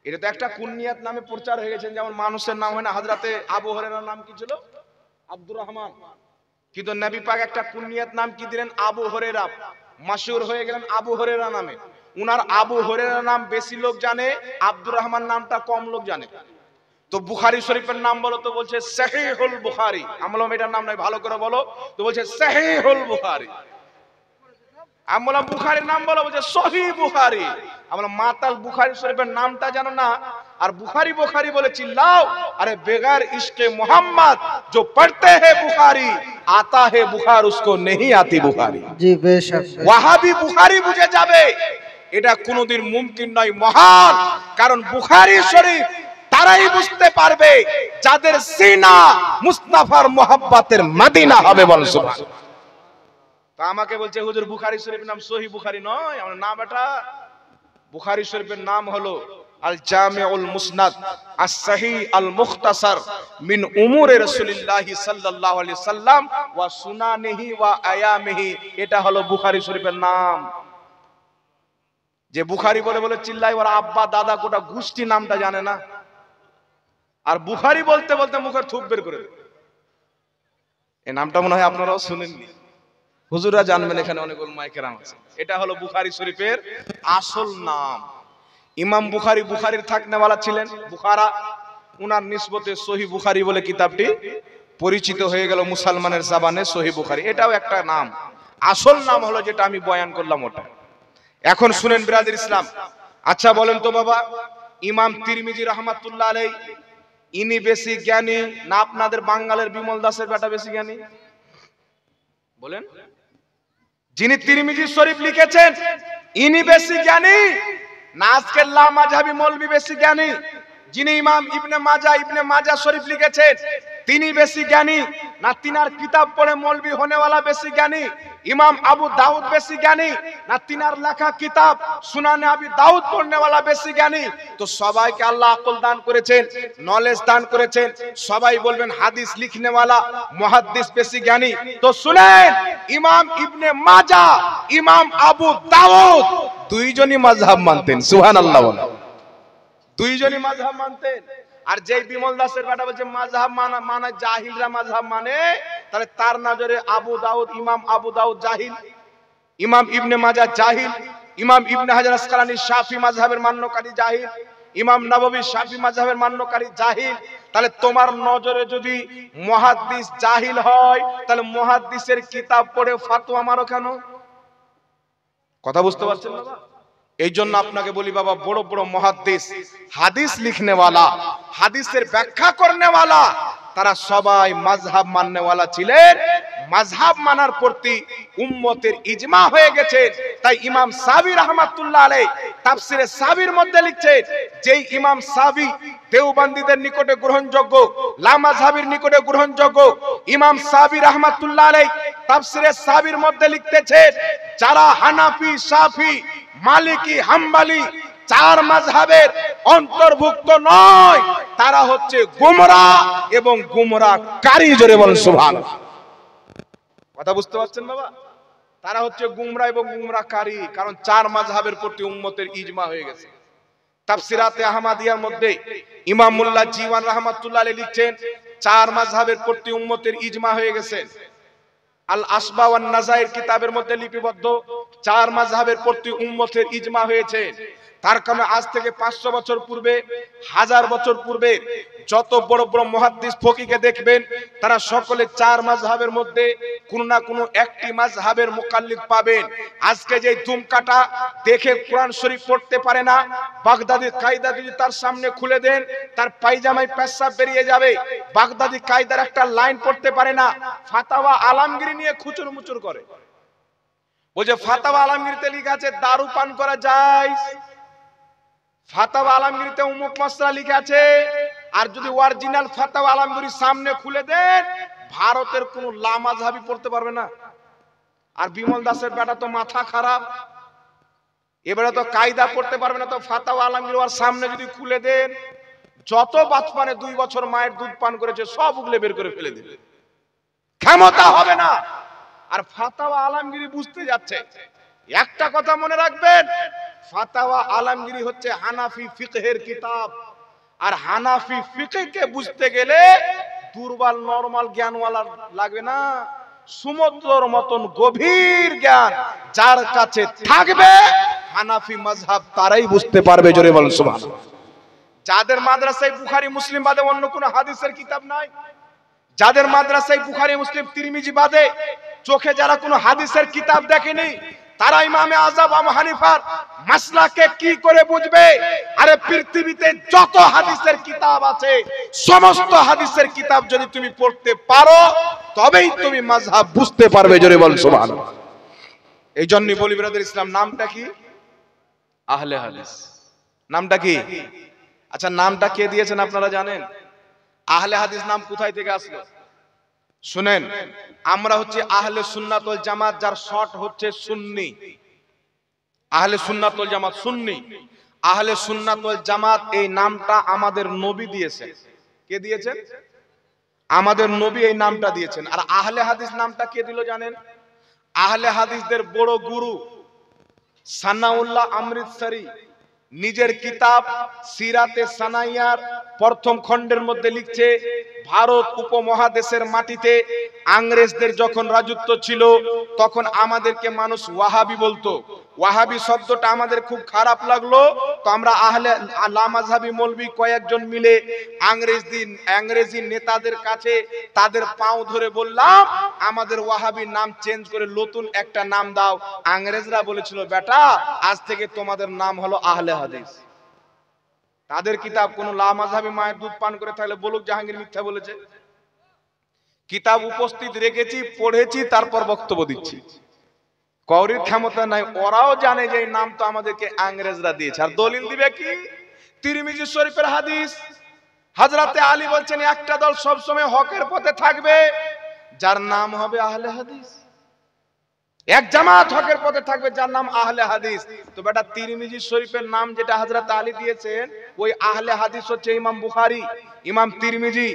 এটা তো একটা কুনিয়াত নামে প্রচার হয়ে গেছে। যেমন মানুষের নাম হয় না, হযরতে আবু হুরায়রার নাম কি ছিল? আব্দুর রহমান। কিন্তু নবী পাক একটা কুনিয়াত নাম কি দিলেন? আবু হুরায়রা। মাশহুর হয়ে গেলেন আবু হুরায়রা নামে। উনার আবু হুরায়রা নাম বেশি লোক জানে, আব্দুর রহমান নামটা কম লোক জানে। তো বুখারী শরীফের নাম বলো তো। বলছে সহিহুল বুখারী। আমি বললাম এটার নাম নয়, ভালো করে বলো। তো বলছে সহিহুল বুখারী। আমি বললাম বুখারীর নাম বলো, বলছে সহিহ বুখারী। আমি বললাম মাতাল বুখারী শরীফের নামটা জানো না আর বুখারী বুখারী বলে চিল্লাও? আরে বেগার ইশকে মোহাম্মদ जो पढ़ते हैं बुखारी आता है बुखार उसको नहीं आती बुखारी। জি বেশক ওয়াহাবি বুখারী বুঝে যাবে, এটা কোনোদিন মুমকিন নয় মহান। কারণ বুখারী শরীফ তারাই বুঝতে পারবে যাদের সিনা মুস্তাফার মোহাব্বতের মদিনা হবে। বল সুবহানাল্লাহ। তা আমাকে বলছে হুজুর বুখারী শরীফের নাম সহিহ বুখারী নয়। আমার নাম এটা বুখারী শরীফের নাম হলো আল জামিউল মুসনাদ আস সহিহ আল মুখতাসার মিন উমুরে রাসূলুল্লাহ সাল্লাল্লাহু আলাইহি সাল্লাম ওয়া সুনানিহি ওয়া আয়ামিহি। এটা হলো বুখারী শরীফের নাম। যে বুখারী বলে বলে চিল্লাই ওর আব্বা দাদা গোটা গোষ্ঠী নামটা জানে না, আর বুখারী বলতে বলতে মুখের থুপ বের করে দেয়। এই নামটা মনে হয় আপনারাও শুনেননি, হুজুররা জানবেন, এখানে অনেক উলামায়ে কেরাম আছে। এটা হলো বুখারী শরীফের আসল নাম। ইমাম বুখারী বুখারীর থাকনেওয়ালা ছিলেন, বুখারা, উনার নিসবতে সহিহ বুখারী বলে কিতাবটি পরিচিত হয়ে গেল মুসলমানের জবানে সহিহ বুখারী। এটাও একটা নাম, আসল নাম হলো যেটা আমি বয়ান করলাম ওটা। এখন শুনেন বিরাদর ইসলাম। আচ্ছা বলেন তো বাবা, ইমাম তিরমিজি রাহমাতুল্লাহ আলাইহি ইনি বেশি জ্ঞানী না আপনাদের বাঙালের বিমল দাসের বেটা বেশি জ্ঞানী? বলেন। যিনি তিরমিজি শরীফ লিখেছেন ইনি বেশি জ্ঞানী না আজকের লামাযহাবী মৌলভী বেশি জ্ঞানী? যিনি ইমাম ইবনে মাজা শরীফ লিখেছেন তিনি বেশি জ্ঞানী না তিনার কিতাব পড়ে মৌলভী হনেওয়ালা বেশি জ্ঞানী? ইমাম আবু দাউদ বেশি জ্ঞানী না তিনার লেখা কিতাব সুনানে আবি দাউদ পড়নেওয়ালা বেশি জ্ঞানী? তো সবাইকে আল্লাহ আকল দান করেছেন, নলেজ দান করেছেন, সবাই বলবেন হাদিস লিখনেওয়ালা মুহাদ্দিস বেশি জ্ঞানী। তো শুনেন, ইমাম ইবনে মাজা, ইমাম আবু দাউদ দুইজনই মাযহাব মানতেন। সুবহানাল্লাহ বলেন। দুইজনই মাযহাব মানতেন। আর যেই বিমল দাসের বেটা বলছে মাযহাব মানে জাহিলরা মাযহাব মানে, তাহলে তার নজরে আবু দাউদ, ইমাম আবু দাউদ জাহিল, ইমাম ইবনে মাজা জাহিল, ইমাম ইবনে হাজার আসকালানী শাফি মাযহাবের মান্যকারী জাহিল, ইমাম নববী শাফি মাযহাবের মান্যকারী জাহিল। তাহলে তোমার নজরে যদি মুহাদ্দিস জাহিল হয়, তাহলে মুহাদ্দিসের কিতাব পড়ে ফতোয়া মারো কেন? কথা বুঝতে পারছেন বাবা? এই জন্য আপনাকে বলি বাবা, বড় বড় মুহাদ্দিস, হাদিস লিখনেওয়ালা, হাদিসের ব্যাখ্যা করনেওয়ালা, তারা সবাই মাযহাব মাননেওয়ালা ছিলেন। মাযহাব মানার প্রতি উম্মতের ইজমা হয়ে গেছে। তাই ইমাম সাবি রাহমাতুল্লাহ আলাইহি তাফসিরে সাবির মধ্যে লিখছেন, যেই ইমাম সাবি দেওবন্দীদের নিকটে গ্রহণযোগ্য, লামাযহাবির নিকটে গ্রহণযোগ্য, ইমাম সাবি রাহমাতুল্লাহ আলাইহি তাফসিরে সাবির মধ্যে লিখতেছেন, যারা হানাফি, শাফি, মালিকি, হাম্বলি চার মাযহাবের অন্তর্ভুক্ত নয়, তারা হচ্ছে গুমরাহ এবং গুমরাহকারী। জোরে বলেন সুবহানাল্লাহ। কথা বুঝতে পারছেন বাবা? তারা হচ্ছে গুমরাহ এবং গুমরাহকারী, কারণ চার মাযহাবের প্রতি উম্মতের ইজমা হয়ে গেছে। তাফসিরাতে আহমদিয়ার মধ্যে ইমাম মুল্লা জীওয়ান রাহমাতুল্লাহ আলাইহি লিখছেন, চার মাযহাবের প্রতি উম্মতের ইজমা হয়ে গেছে। আল আসবা ওয়ান নাজাইর কিতাবের মধ্যে লিপিবদ্ধ, চার মাযহাবের প্রতি উম্মতের ইজমা হয়েছে। তার কারণে আজ থেকে 500 বছর পূর্বে, 1000 বছর পূর্বে যত বড় বড় মুহাদ্দিস ফকিহকে দেখবেন, তারা সকলে চার মাযহাবের মধ্যে কোন না কোন একটি মাযহাবের মুকাল্লিদ পাবেন। আজকে যে দুমকাটা দেখে কোরআন শরীফ পড়তে পারে না, বাগদাদি কায়দা যদি তার সামনে খুলে দেন, তার পায়জামায় পেশাব বেরিয়ে যাবে। বাগদাদি কায়দার একটা লাইন পড়তে পারে না, ফাতাওয়া আলমগীরি নিয়ে খুচুর মুচুর করে। বলছে ফাতাওয়া আলমগীরিতে লেখা আছে দারু পান করা যায়, ফাতাওয়া আলমগীরিতে উমুক মাসলা লেখা আছে। আর যদি অরিজিনাল ফাতাওয়া আলমগীরির সামনে খুলে দেন, ভারতের কোন লামাযহাবী পড়তে পারবে না। আর বিমল দাসের বেটা তো মাথা খারাপ, এবারে তো কায়দা পড়তে পারবে না, তো ফাতাওয়া আলমগীর ওর সামনে যদি খুলে দেন, যত বাচ্চানে 2 বছর মায়ের দুধ পান করেছে সব উগলে বের করে ফেলে দেবে, ক্ষমতা হবে না। আর ফাতাওয়া আলমগীরি বুঝতে যাচ্ছে, একটা কথা মনে রাখবেন, ফাতাওয়া আলমগীরি হচ্ছে হানাফি ফিকহের কিতাব। আর হানাফি ফিকহকে বুঝতে গেলে দুর্বল নরমাল জ্ঞানওয়ালা লাগবে না, সমুদ্রের মতন গভীর জ্ঞান যার কাছে থাকবে হানাফি মাযহাব তারাই বুঝতে পারবে। জোরে বলেন সুবহানাল্লাহ। যাদের মাদ্রাসায় বুখারী মুসলিম বাদে অন্য কোনো হাদিসের কিতাব নাই, যাদের মাদ্রাসায় বুখারী মুসলিম তিরমিজি বাদে চোখে যারা কোনো হাদিসের কিতাব দেখেনি, তারা ইমামে আযম আবু হানিফার মাসলাকে কি করে বুঝবে? আরে পৃথিবীতে যত হাদিসের কিতাব আছে সমস্ত হাদিসের কিতাব যদি তুমি পড়তে পারো তবেই তুমি মাযহাব বুঝতে পারবে। জোরে বল সুবহানাল্লাহ। এই জন্যই বলি ব্রাদার, ইসলাম নামটা কি? আহলে হাদিস। নামটা কি? আচ্ছা, নামটা কে দিয়েছেন আপনারা জানেন? আহলে হাদিস নাম কোথায় থেকে আসলো শুনেন। আমরা হচ্ছে আহলে সুন্নাত ওয়াল জামাত, যার শর্ট হচ্ছে সুন্নি। আহলে সুন্নাত ওয়াল জামাত সুন্নি। আহলে সুন্নাত ওয়াল জামাত এই নামটা আমাদের নবী দিয়েছেন। কে দিয়েছেন? আমাদের নবী এই নামটা দিয়েছেন। আর আহলে হাদিস নামটা কে দিল জানেন? আহলে হাদিসদের বড় গুরু সানাউল্লাহ অমৃতসরি নিজের কিতাব সিরাতে সানাইয়ার প্রথম খণ্ডের মধ্যে লিখছে, ভারত উপমহাদেশের মাটিতে ইংরেজদের যখন রাজত্ব ছিল তখন আমাদেরকে মানুষ ওয়াহাবি বলতো। ওয়াহাবি শব্দটা আমাদের খুব খারাপ লাগলো, তো আমরা আহলে লামাযহাবি মৌলবি কয়েকজন মিলে ইংরেজি নেতাদের কাছে তাদের পাও ধরে বললাম আমাদের ওয়াহাবির নাম চেঞ্জ করে নতুন একটা নাম দাও। ইংরেজরা বলেছিল, বেটা আজ থেকে তোমাদের নাম হলো আহলে হাদিস। তাদের কিতাব কোন লামাযহাবি মায়ের দুধ পান করে থাকলে বলুক জাহাঙ্গীর মিথ্যা বলেছে। কিতাব উপস্থিত রেখেছি, পড়েছি, তারপর বক্তব্য দিচ্ছি। কওরির ক্ষমতা নাই, ওরাও জানে যে এই নাম তো আমাদেরকে ইংরেজরা দিয়েছে। আর দলিল দিবে কি? তিরমিজি শরীফের হাদিস। হযরতে আলী বলছেন একটা দল সব সময় হকের পথে থাকবে যার নাম হবে আহলে হাদিস। এক জামাত হকের পথে থাকবে যার নাম আহলে হাদিস। তো বেটা তিরমিজি শরীফের নাম যেটা হযরত আলী দিয়েছেন, ওই আহলে হাদিস হচ্ছে ইমাম বুখারী, ইমাম তিরমিজি,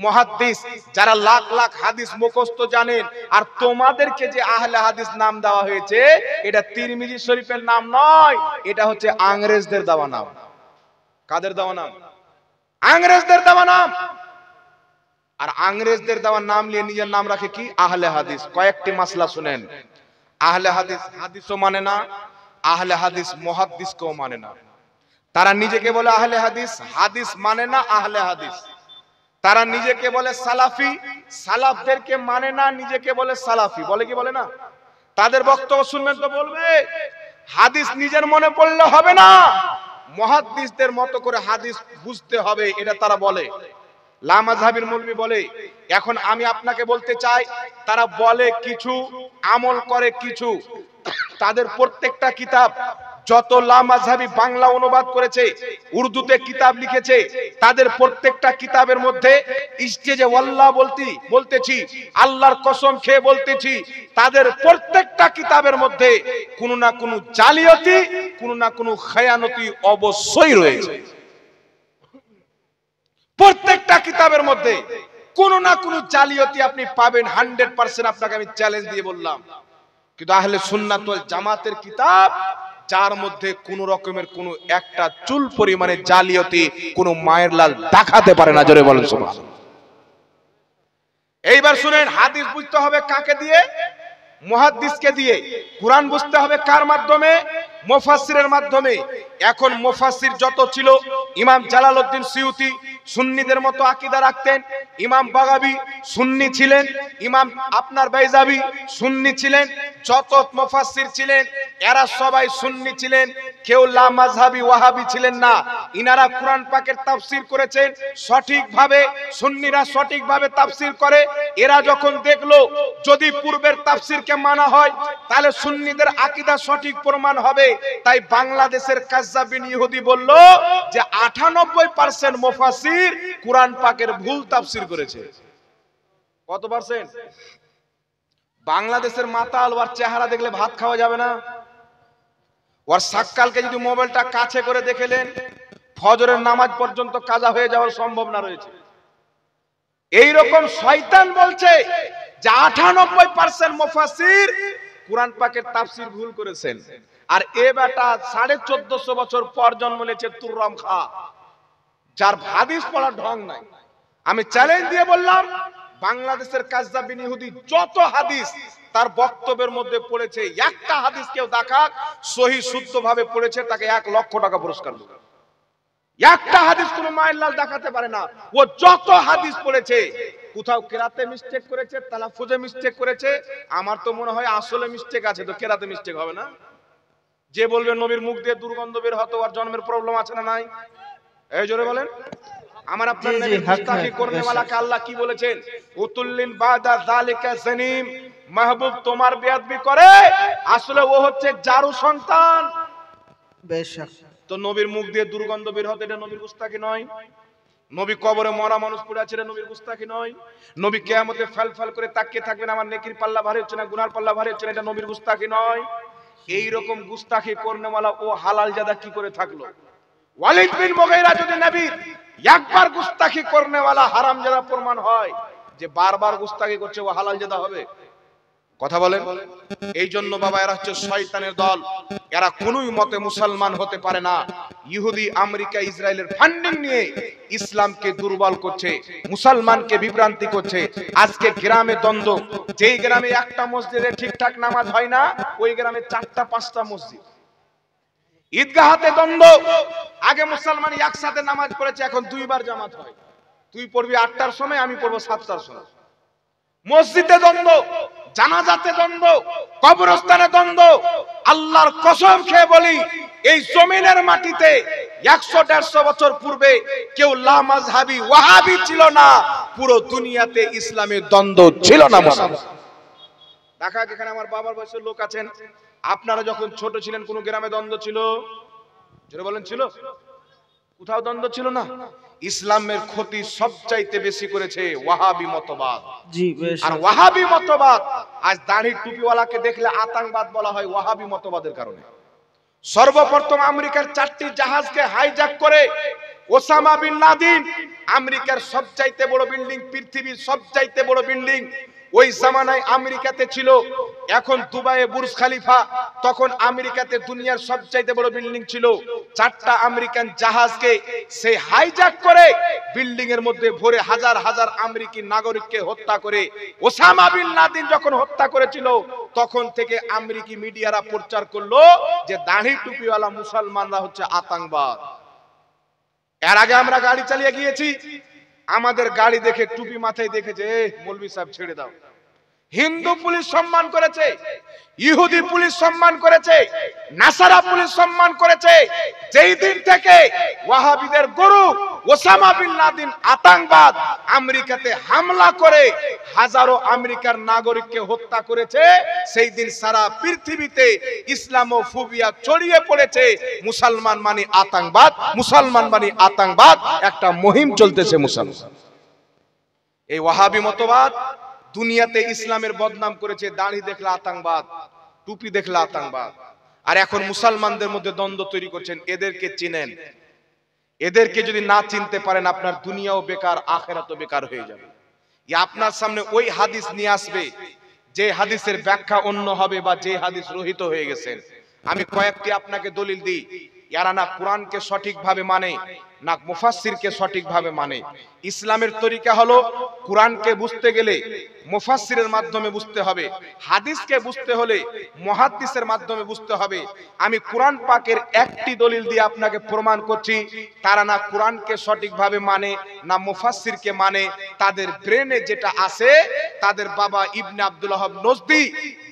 মুহাদ্দিস, যারা লাখ লাখ হাদিস মুখস্থ জানেন। আর তোমাদেরকে যে আহলে হাদিস নাম দেওয়া হয়েছে এটা তিরমিজি শরীফের নাম নয়, এটা হচ্ছে ইংরেজদের দেওয়া নাম। কাদের দেওয়া নাম? ইংরেজদের দেওয়া নাম। আর ইংরেজদের দেওয়া নাম নিয়ে নিজের নাম রাখে কি? আহলে হাদিস। কয়েকটি মাসলা শুনেন। আহলে হাদিস হাদিসও মানে না, আহলে হাদিস মুহাদ্দিসকেও মানে না। তারা নিজেকে বলে আহলে হাদিস, হাদিস মানে না আহলে হাদিস। তারা নিজেকে বলে সালাফি, সালাফদেরকে মানে না, নিজেকে বলে সালাফি। বলে কি বলে না? তাদের বক্তব্য শুনবেন তো বলবে হাদিস নিজের মনে পড়লে হবে না, মুহাদ্দিসদের মতো করে হাদিস বুঝতে হবে, এটা তারা বলে। লামাযহাবির মৌলবি বলে। এখন আমি আপনাকে বলতে চাই, তারা বলে কিছু, আমল করে কিছু। তাদের প্রত্যেকটা কিতাব যত লামাযহাবি বাংলা অনুবাদ করেছে, উর্দুতে কিতাব লিখেছে, তাদের প্রত্যেকটা কিতাবের মধ্যে স্টেজে ওয়াল্লাহ বলতেছি, আল্লাহর কসম খেয়ে বলতেছি, তাদের প্রত্যেকটা কিতাবের মধ্যে কোনো না কোনো জালিয়াতি, কোনো না কোনো খেয়ানতি অবশ্যই রয়েছে। প্রত্যেকটা কিতাবের মধ্যে কোনো না কোনো জালিয়াতি আপনি পাবেন 100%, আপনাকে আমি চ্যালেঞ্জ দিয়ে বললাম। কিন্তু আহলে সুন্নাত ওয়াল জামাতের কিতাব যার মধ্যে কোন রকমের কোন একটা চুল পরিমাণে জালিয়াতি কোন মায়ের লাল দেখাতে পারে না। জোরে বলেন সুবহানাল্লাহ। এইবার শুনেন, হাদিস বুঝতে হবে কাকে দিয়ে? মুহাদ্দিসকে দিয়ে। কুরআন বুঝতে হবে কার মাধ্যমে? মুফাসসিরের মাধ্যমে। এখন মুফাসসির যত ছিল, ইমাম জালালউদ্দিন সিউতি সুন্নিদের মতো আকীদা রাখতেন, ইমাম বাগাবী সুন্নি ছিলেন, ইমাম আপনার বাইজাবি সুন্নি ছিলেন, যত মুফাসসির ছিলেন এরা সবাই সুন্নি ছিলেন, কেউ লামাযহাবি ওয়াহাবি ছিলেন না। ইনারা কুরআন পাকের তাফসীর করেছেন সঠিকভাবে, সুন্নিরা সঠিকভাবে তাফসীর করে। এরা যখন দেখলো যদি পূর্বের তাফসীরকে মানা হয় তাহলে সুন্নিদের আকীদা সঠিক প্রমাণ হবে, তাই বাংলাদেশের কাজ্জাবিন ইহুদি বলল যে 98% মুফাসসির কুরআন পাকের ভুল তাফসীর করেছে। কত পার্সেন্ট? বাংলাদেশের মাতাল ওর চেহারা দেখলে ভাত খাওয়া যাবে না। ওর সাক্কালকে যদি মোবাইলটা কাছে করে দেখেলেন ফজরের নামাজ পর্যন্ত কাজা হয়ে যাওয়ার সম্ভাবনা রয়েছে। এই রকম শয়তান বলছে যে 98% মুফাসসির কুরআন পাকের তাফসীর ভুল করেছেন। আর এ বেটা 1450 বছর পর জন্ম নিয়েছে তুররাম খা, যার হাদিস পড়ার ঢং নাই। আমি চ্যালেঞ্জ দিয়ে বললাম, বাংলাদেশের কাজ্জাবিন ইহুদি যত হাদিস তার বক্তব্যের মধ্যে পড়েছে, একটা হাদিস কেউ দেখাক সহি শুদ্ধভাবে পড়েছে, তাকে 1 লক্ষ টাকা পুরস্কার দেব। একটা হাদিস কোন মায়ের লাল দেখাতে পারে না। ও যত হাদিস পড়েছে কোথাও কেরাতে মিস্টেক করেছে, তালাফুজে মিস্টেক করেছে, আমার তো মনে হয় আসলে মিস্টেক আছে, তো কেরাতে মিস্টেক হবে না? যে বলবে নবীর মুখ দিয়ে দুর্গন্ধ বের হতো আর জন্মের প্রবলেম আছে না নাই? এই জোরে বলেন। আমার আপনার জি, জি, নবীর হক গুস্তাখি হক, করনে বেশ। ওয়ালাকে আল্লাহ কি বলেছেন? উতুল্লিন বাদা যালিকা জানিম, মাহবুব তোমার বেয়াদবি করে, আসলে ও হচ্ছে জারু সন্তান। বেশক। তো নবীর মুখ দিয়ে দুর্গন্ধ বের হতো, এটা নবীর গুস্তাখি নয়? নবী কবরে মরা মানুষ পড়ে আছে, এটা নবীর গুস্তাখি নয়? নবী কিয়ামতে ফাল করে তাকিয়ে থাকবেন, আমার নেকির পাল্লা ভারী হচ্ছে না গুনার পাল্লা ভারী হচ্ছে না, এটা নবীর গুস্তাখি নয়? এই রকম গুস্তাখি করনে ওয়ালা ও হালাল জাদা কি করে থাকলো? ওয়ালিদ বিন মুগীরা যদি নবীর একবার গুস্তাখি করনে ওয়ালা হারামজাদা প্রমাণ হয়, যে বারবার গুস্তাখি করছে, ও হালাল জাদা হবে? কথা বলেন। এই জন্য বাবা, এরা হচ্ছে শয়তানের দল, এরা কোনোই মতে মুসলমান হতে পারে না। ইহুদি, আমেরিকা, ইসরায়েলের ফান্ডিং নিয়ে ইসলামকে দুর্বল করছে, মুসলমানকে বিভ্রান্তি করছে। আজকে গ্রামে দ্বন্দ্ব, যেই গ্রামে একটা মসজিদে ঠিকঠাক নামাজ হয় না, ওই গ্রামে 4টা 5টা মসজিদ। ঈদগাহতে দ্বন্দ্ব, আগে মুসলমান একসাথে নামাজ পড়েছে, এখন 2বার জামাত হয়। তুই পড়বি 8টার সময়, আমি পড়বো 7টার সময়। মসজিদে দ্বন্দ্ব, জানাজাতে দ্বন্দ্ব, কবরস্থানে দ্বন্দ্ব। আল্লাহর কসম খেয়ে বলি, এই জমিনের মাটিতে 100-150 বছর পূর্বে কেউ লা মাযহাবি ওয়াহাবি ছিল না, পুরো দুনিয়াতে ইসলামের দ্বন্দ্ব ছিল না। দেখা, এখানে আমার বাবার বয়সের লোক আছেন, আপনারা যখন ছোট ছিলেন কোন গ্রামে দ্বন্দ্ব ছিল? জোরে বলেন, ছিল? কোথাও দ্বন্দ্ব ছিল না। ইসলামের ক্ষতি সবচাইতে বেশি করেছে ওয়াহাবি মতবাদ। জি, বেশ। আর ওয়াহাবি মতবাদ, আজ দাড়ি টুপিওয়ালাকে দেখলে আতঙ্কবাদ বলা হয় ওয়াহাবি মতবাদের কারণে। সর্বপ্রথম আমেরিকার 4টি জাহাজকে হাইজ্যাক করে ওসামা বিন লাদেন, আমেরিকার সবচাইতে বড় বিল্ডিং, পৃথিবীর সবচাইতে বড় বিল্ডিং ওই জামানায় আমেরিকাতে ছিল। এখন দুবাইয়ে বুর্জ খলিফা, তখন আমেরিকাতে দুনিয়ার সবচাইতে বড় বিল্ডিং ছিল। 4টা আমেরিকান জাহাজকে সে হাইজ্যাক করে বিল্ডিং এর মধ্যে ভরে হাজার হাজার আমেরিকি নাগরিককে হত্যা করে ওসামা বিন লাদেন যখন হত্যা করেছিল, তখন থেকে আমেরিকি মিডিয়ারা প্রচার করলো যে দাড়ি টুপিওয়ালা মুসলমানরা হচ্ছে আতঙ্কবাদ। এর আগে আমরা গাড়ি চালিয়ে গিয়েছি, আমাদের গাড়ি দেখে টুপি মাথায় দেখেছে, মৌলভী সাহেব ছেড়ে দাও। হিন্দু পুলিশ সম্মান করেছে, ইহুদি পুলিশ সম্মান করেছে, নাসারা পুলিশ সম্মান করেছে। যেই দিন থেকে ওয়াহাবিদের গুরু ওসামা বিন লাদেন আতঙ্কবাদ আমেরিকাতে হামলা করে হাজারো আমেরিকার নাগরিককে হত্যা করেছে, সেই দিন সারা পৃথিবীতে ইসলামোফোবিয়া ছড়িয়ে পড়েছে। মুসলমান মানে আতঙ্কবাদ, মুসলমান মানে আতঙ্কবাদ, একটা মুহিম চলতেছে মুসলমান। এই ওয়াহাবি মতবাদ দুনিয়াতে ইসলামের বদনাম করেছে। দাড়ি দেখলে আতঙ্কবাদ, টুপি দেখলে আতঙ্কবাদ। আর এখন মুসলমানদের মধ্যে দ্বন্দ্ব তৈরি করছেন। এদেরকে চিনেন, এদেরকে যদি না চিনতে পারেন, আপনার দুনিয়াও বেকার, আখিরাতও বেকার হয়ে যাবে। আপনার সামনে ওই হাদিস নিয়ে আসবে যে হাদিসের ব্যাখ্যা অন্য হবে, বা যে হাদিস রহিত হয়ে গেছেন। আমি কয়েকটি আপনাকে দলিল দিই, এরা না কোরআনকে সঠিকভাবে মানে, না মুফাসসিরকে সঠিকভাবে মানে। ইসলামের তরিকা হলো কোরআনকে বুঝতে গেলে মুফাসসিরের মাধ্যমে বুঝতে হবে, হাদিসকে বুঝতে হলে মুহাদ্দিসের মাধ্যমে বুঝতে হবে। আমি কোরআন পাকের একটি দলিল দিয়ে আপনাকে প্রমাণ করছি, তারা না কোরআনকে সঠিকভাবে মানে, না মুফাসসিরকে মানে। তাদের ব্রেনে যেটা আছে, তাদের বাবা ইবনে আব্দুল ওয়াহাব নজদি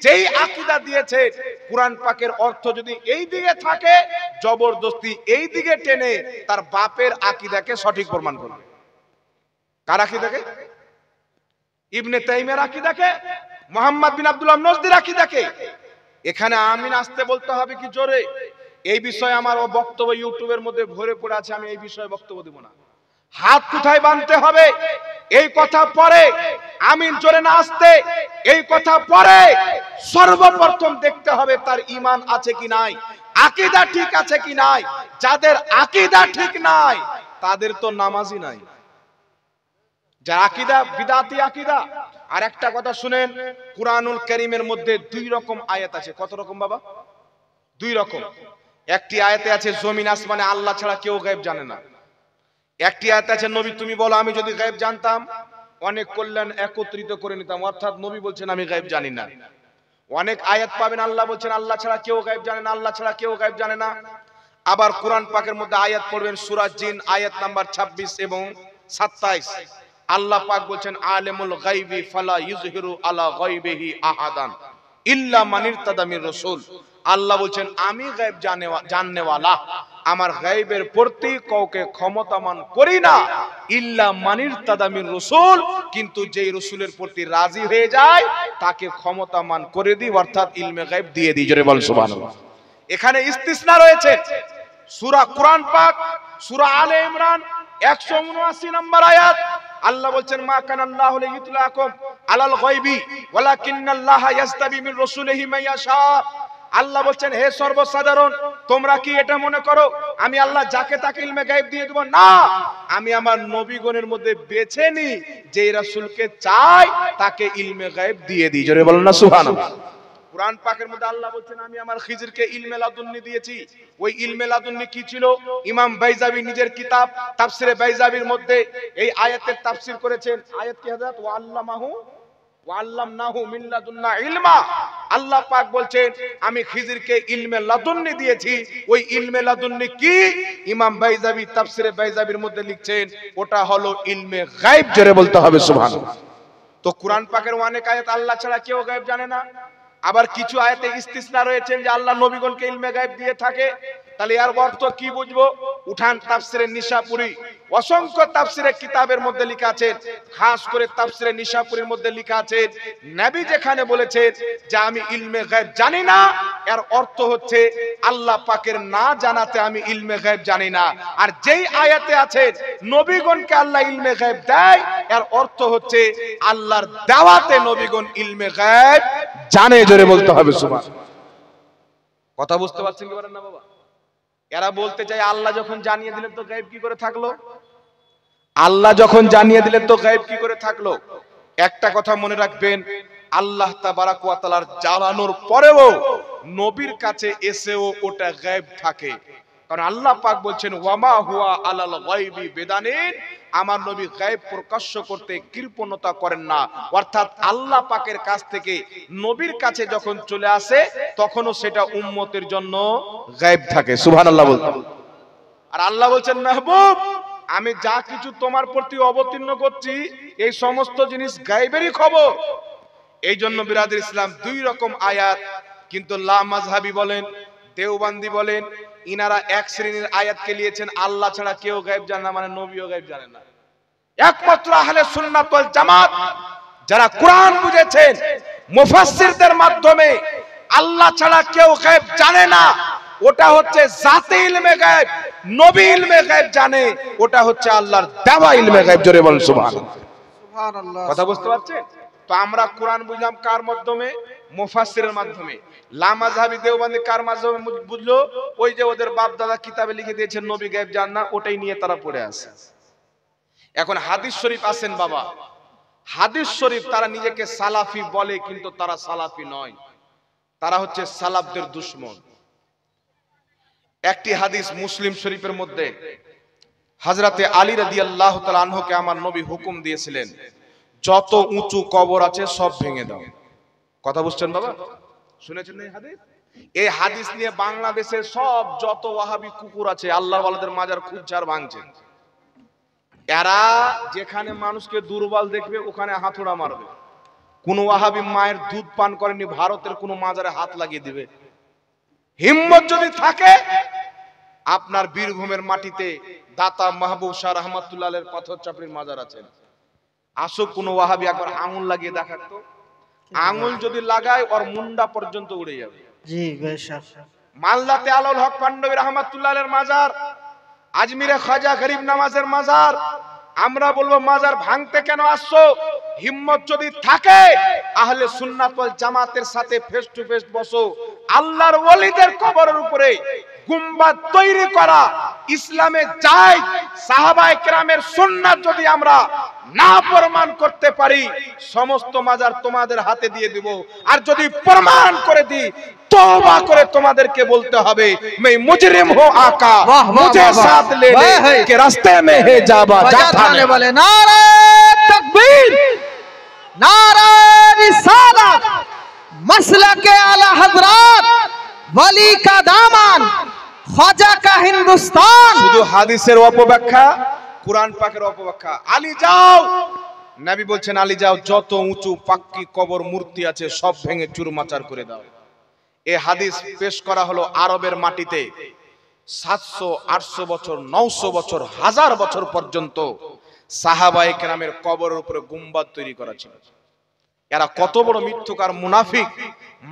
যেই আকীদা দিয়েছে, কোরআন পাকের অর্থ যদি এই দিকে থাকে, জবরদস্তি এই দিকে টেনে তার বাপের আকীদাকে সঠিক প্রমাণ করবে। কার আকীদাকে? ইবনে তাইমিয়ার আকীদাকে, মুহাম্মদ বিন আব্দুল ওয়াহাব নজদির আকীদাকে। এখানে আমিন আসতে বলতে হবে কি জোরে? এই বিষয়ে আমার বক্তব্য ইউটিউবের মধ্যে ভরে পড়ে আছে, আমি এই বিষয়ে বক্তব্য দেব না। হাত কোথায় বাঁধতে হবে এই কথা পরে, আমিন জোরে না আসতে এই কথা পরে। সর্বপ্রথম দেখতে হবে তার ঈমান আছে কি নাই, আকীদা ঠিক আছে কি নাই। যাদের আকীদা ঠিক নাই তাদের তো নামাজই নাই, যার আকীদা বিদআতি আকীদা। আর একটা কথা শুনেন, কুরআনুল কারীমের মধ্যে 2 রকম আয়াত আছে। কত রকম বাবা? 2 রকম। একটি আয়াতে আছে জমিন আসমানে আল্লাহ ছাড়া কেউ গায়েব জানে না। একটি আয়াত আছে নবী তুমি বলো আমি যদি গায়েব জানতাম অনেক কল্যাণ একত্রিত করে নিতাম, অর্থাৎ নবী বলছেন আমি গায়েব জানি না। অনেক আয়াত পাবেন আল্লাহ বলছেন আল্লাহ ছাড়া কেউ গায়েব জানে না, আল্লাহ ছাড়া কেউ গায়েব জানে না। আবার কোরআন পাকের মধ্যে আয়াত পড়বেন সূরা জিন আয়াত নাম্বার 26 এবং 27। আল্লাহ পাক বলছেন আলিমুল গায়বি ফালা ইউযহিরু আলা গায়বিহি আহাদান ইল্লা মান ইরতাদা মির রাসূল। আল্লাহ বলছেন আমি গায়ব জাননেওয়ালা, আমার গায়বের প্রতি কাউকে ক্ষমতামান করি না ইল্লা মান ইরতাদা মির রাসূল, কিন্তু যেই রাসূলের প্রতি রাজি হয়ে যায় তাকে ক্ষমতামান করে দিই, অর্থাৎ ইলমে গায়ব দিয়ে দিই। জোরে বল সুবহানাল্লাহ। এখানে ইস্তিসনা রয়েছে। সূরা কুরআন পাক সূরা আলে ইমরান 179 নম্বর আয়াত, আল্লাহ বলছেন মা কানাল্লাহু লিইতলাকুম আলাল গায়বি ওয়ালাকিন্নাল্লাহা ইয়াস্তাবি মির রাসূলিহি মান ইয়াশা। আল্লাহ বলছেন হে সর্বসাধারণ, তোমরা কি এটা মনে করো আমি আল্লাহ যাকে তাকে ইলমে গায়ব দিয়ে দেব? না, আমি আমার নবীগণের মধ্যে বেছে নি, যে রাসূলকে চাই তাকে ইলমে গায়ব দিয়ে দিই। জোরে বলেন না সুবহানাল্লাহ। কুরআন পাকের মধ্যে আল্লাহ বলছেন আমি আমার খিজিরকে ইলমে লাদুন্নি দিয়েছি। ওই ইলমে লাদুন্নি কি ছিল? ইমাম বাইজাবি নিজের কিতাব তাফসিরে বাইজাবির মধ্যে এই আয়াতের তাফসীর করেছেন। আয়াত কি হযরত ওয়া আল্লামনাহু মিন লাদুন্না ইলমা। আল্লাহ পাক বলছেন আমি খিজিরকে ইলমে লাদুন্নি দিয়েছি। ওই ইলমে লাদুন্নি কি? ইমাম বাইজাবি তাফসিরে বাইজাবির মধ্যে লিখছেন ওটা হলো ইলমে গায়ব। জোরে বলতে হবে সুবহানাল্লাহ। তো কুরআন পাকের অনেক আয়াত আল্লাহ ছাড়া কেউ গায়ব জানে না, আবার কিছু আয়াতে ইস্তিসনা রয়েছে যে আল্লাহ নবীগণকে ইলমে গায়ব দিয়ে থাকে। তাহলে এর অর্থ কি বুঝবো? উঠান তাফসিরে নিশাপুরি, অসংখ্য তাফসিরের কিতাবের মধ্যে লেখা আছে, খাস করে তাফসিরে নিশাপুরির মধ্যে লেখা আছে নবী যেখানে বলেছেন যে আমি ইলমে গায়ব জানি না, এর অর্থ হচ্ছে আল্লাহ পাকের না জানাতে আমি ইলমে গায়ব জানি না। আর যেই আয়াতে আছে নবীগণকে আল্লাহ ইলমে গায়ব দেয়, এর অর্থ হচ্ছে আল্লাহর দাওয়াতে নবীগণ ইলমে গায়ব জানে। জোরে বলতে হবে সুবহানাল্লাহ। কথা বুঝতে পারছেন কি পারেন না বাবা? এরা বলতে চাই আল্লাহ যখন জানিয়ে দিলেন তো গায়েব কি করে থাকলো? আল্লাহ যখন জানিয়ে দিলেন তো গায়েব কি করে থাকলো? একটা কথা মনে রাখবেন, আল্লাহ তাবারাক ওয়া তাআলার জানানোর পরেও নবীর কাছে এসেও ওটা গায়েব থাকে। কারণ আল্লাহ পাক বলছেন ওয়ামা হুয়া আলাল গায়বি বিদানিন, আমার নবী গায়েব প্রকাশ্য করতে কৃপণতা করেন না। অর্থাৎ আল্লাহ পাকের কাছ থেকে নবীর কাছে যখন চলে আসে তখনও সেটা উম্মতের জন্য গায়েব থাকে। সুবহানাল্লাহ বলতে। আর আল্লাহ বলছেন মাহবুব, আমি যা কিছু তোমার প্রতি অবতীর্ণ করছি এই সমস্ত জিনিস গায়েবেরই খবর। এই জন্য বিরাদর ইসলাম দুই রকম আয়াত, কিন্তু লা মাযহাবি বলেন, দেওবন্দি বলেন, ইনারা এক শ্রেণীর আয়াতকে নিয়েছেন আল্লাহ ছাড়া কেউ গায়েব জানে না, মানে নবীও গায়েব জানে না। একমাত্র আহলে সুন্নাত ওয়াল জামাত যারা কোরআন বুঝেছেন মুফাসসিরদের মাধ্যমে আল্লাহ ছাড়া কেউ গায়েব জানে না, ওটা হচ্ছে জাতে ইলমে গায়েব। নবী ইলমে গায়েব জানে, ওটা হচ্ছে আল্লাহর দেওয়া ইলমে গায়েব। জোরে বলেন সুবহানাল্লাহ। সুবহানাল্লাহ। কথা বুঝতে পারছেন? তো আমরা কোরআন বুঝলাম কার মাধ্যমে? মুফাসসিরের মাধ্যমে। লা মাযহাবি দেওবন্দি কার মাধ্যমে বুঝলো? ওই যে ওদের বাপ দাদা কিতাবে লিখে দিয়েছেন নবী গায়েব জান না, ওটাই নিয়ে তারা পড়ে আছে। এখন হাদিস শরীফ আছেন বাবা, হাদিস শরীফ তারা নিজেকে সালাফি বলে, কিন্তু তারা সালাফি নয়, তারা হচ্ছে সালাফদের দুশমন। একটি হাদিস মুসলিম শরীফের মধ্যে হযরতে আলী রাদিয়াল্লাহু তাআলা আনহুকে আমার নবী হুকুম দিয়েছিলেন যত উঁচু কবর আছে সব ভেঙে দাও। কথা বুঝছেন বাবা? শুনেছেন এই হাদিস? এই হাদিস নিয়ে বাংলাদেশের সব যত ওয়াহাবি কুকুর আছে আল্লাহর ওয়ালাদের মাজার খুঁজছে আর ভাঙছে। এরা যেখানে মানুষকে দুর্বল দেখবে ওখানে হাতুড়া মারবে। কোন ওয়াহাবি মায়ের দুধ পান করেনি ভারতের কোন মাজারে হাত লাগিয়ে দিবে। হিম্মত যদি থাকে, আপনার বীরভূমের মাটিতে দাতা মাহবুব শাহ রহমাতুল্লাহ আলাইহির পাথর চাপড়ির মাজার আছে, আসো কোন ওয়াহাবি একবার আঙুল লাগিয়ে দেখাতো, আঙুল যদি লাগায় ওর মুন্ডা পর্যন্ত উড়ে যাবে। জি বেশক। মালদাতে আলাউল হক পান্ডবী রহমাতুল্লাহ আলাইহির মাজার, আজমিরে খাজা গরিব নওয়াজের মাজার। আমরা বলবো মাজার ভাঙতে কেন আসছো? হিম্মত যদি থাকে আহলে সুন্নাত ওয়াল জামাতের সাথে ফেস টু ফেস বসো। আল্লাহর ওলিদের কবরের উপরে গুম্বাদ তৈরি করা ইসলামে যায়। সাহাবায়ে কেরামের সুন্নাত যদি আমরা না প্রমাণ করতে পারি, সমস্ত মাজার তোমাদের হাতে দিয়ে দিব। আর যদি প্রমাণ করে দিই, तौबा करे तुम्हादेरके बोलते हबे मैं मुजरिम हूं आका, मुझे साथ ले ले के रास्ते में है जाबा जाता ने बोले नारे तकबीर, नारे रिसालत, मसलके आला हजरत, वली का दामन, ख्वाजा का हिंदुस्तान। শুধু হাদিসের অপব্যাখ্যা কুরআন পাকের অপব্যাখ্যা। আলী যাও, নবী বলছেন আলী যাও, যত উঁচু পাক্কি কবর মূর্তি আছে সব ভেঙে চুরমাচার করে দাও। এই হাদিস পেশ করা হলো আরবের মাটিতে 700-800 বছর, 900 বছর, 1000 বছর পর্যন্ত সাহাবায়ে কেরামের কবরের উপরে গুম্বাদ তৈরি করা ছিল। এরা কত বড় মিথ্যুক আর মুনাফিক,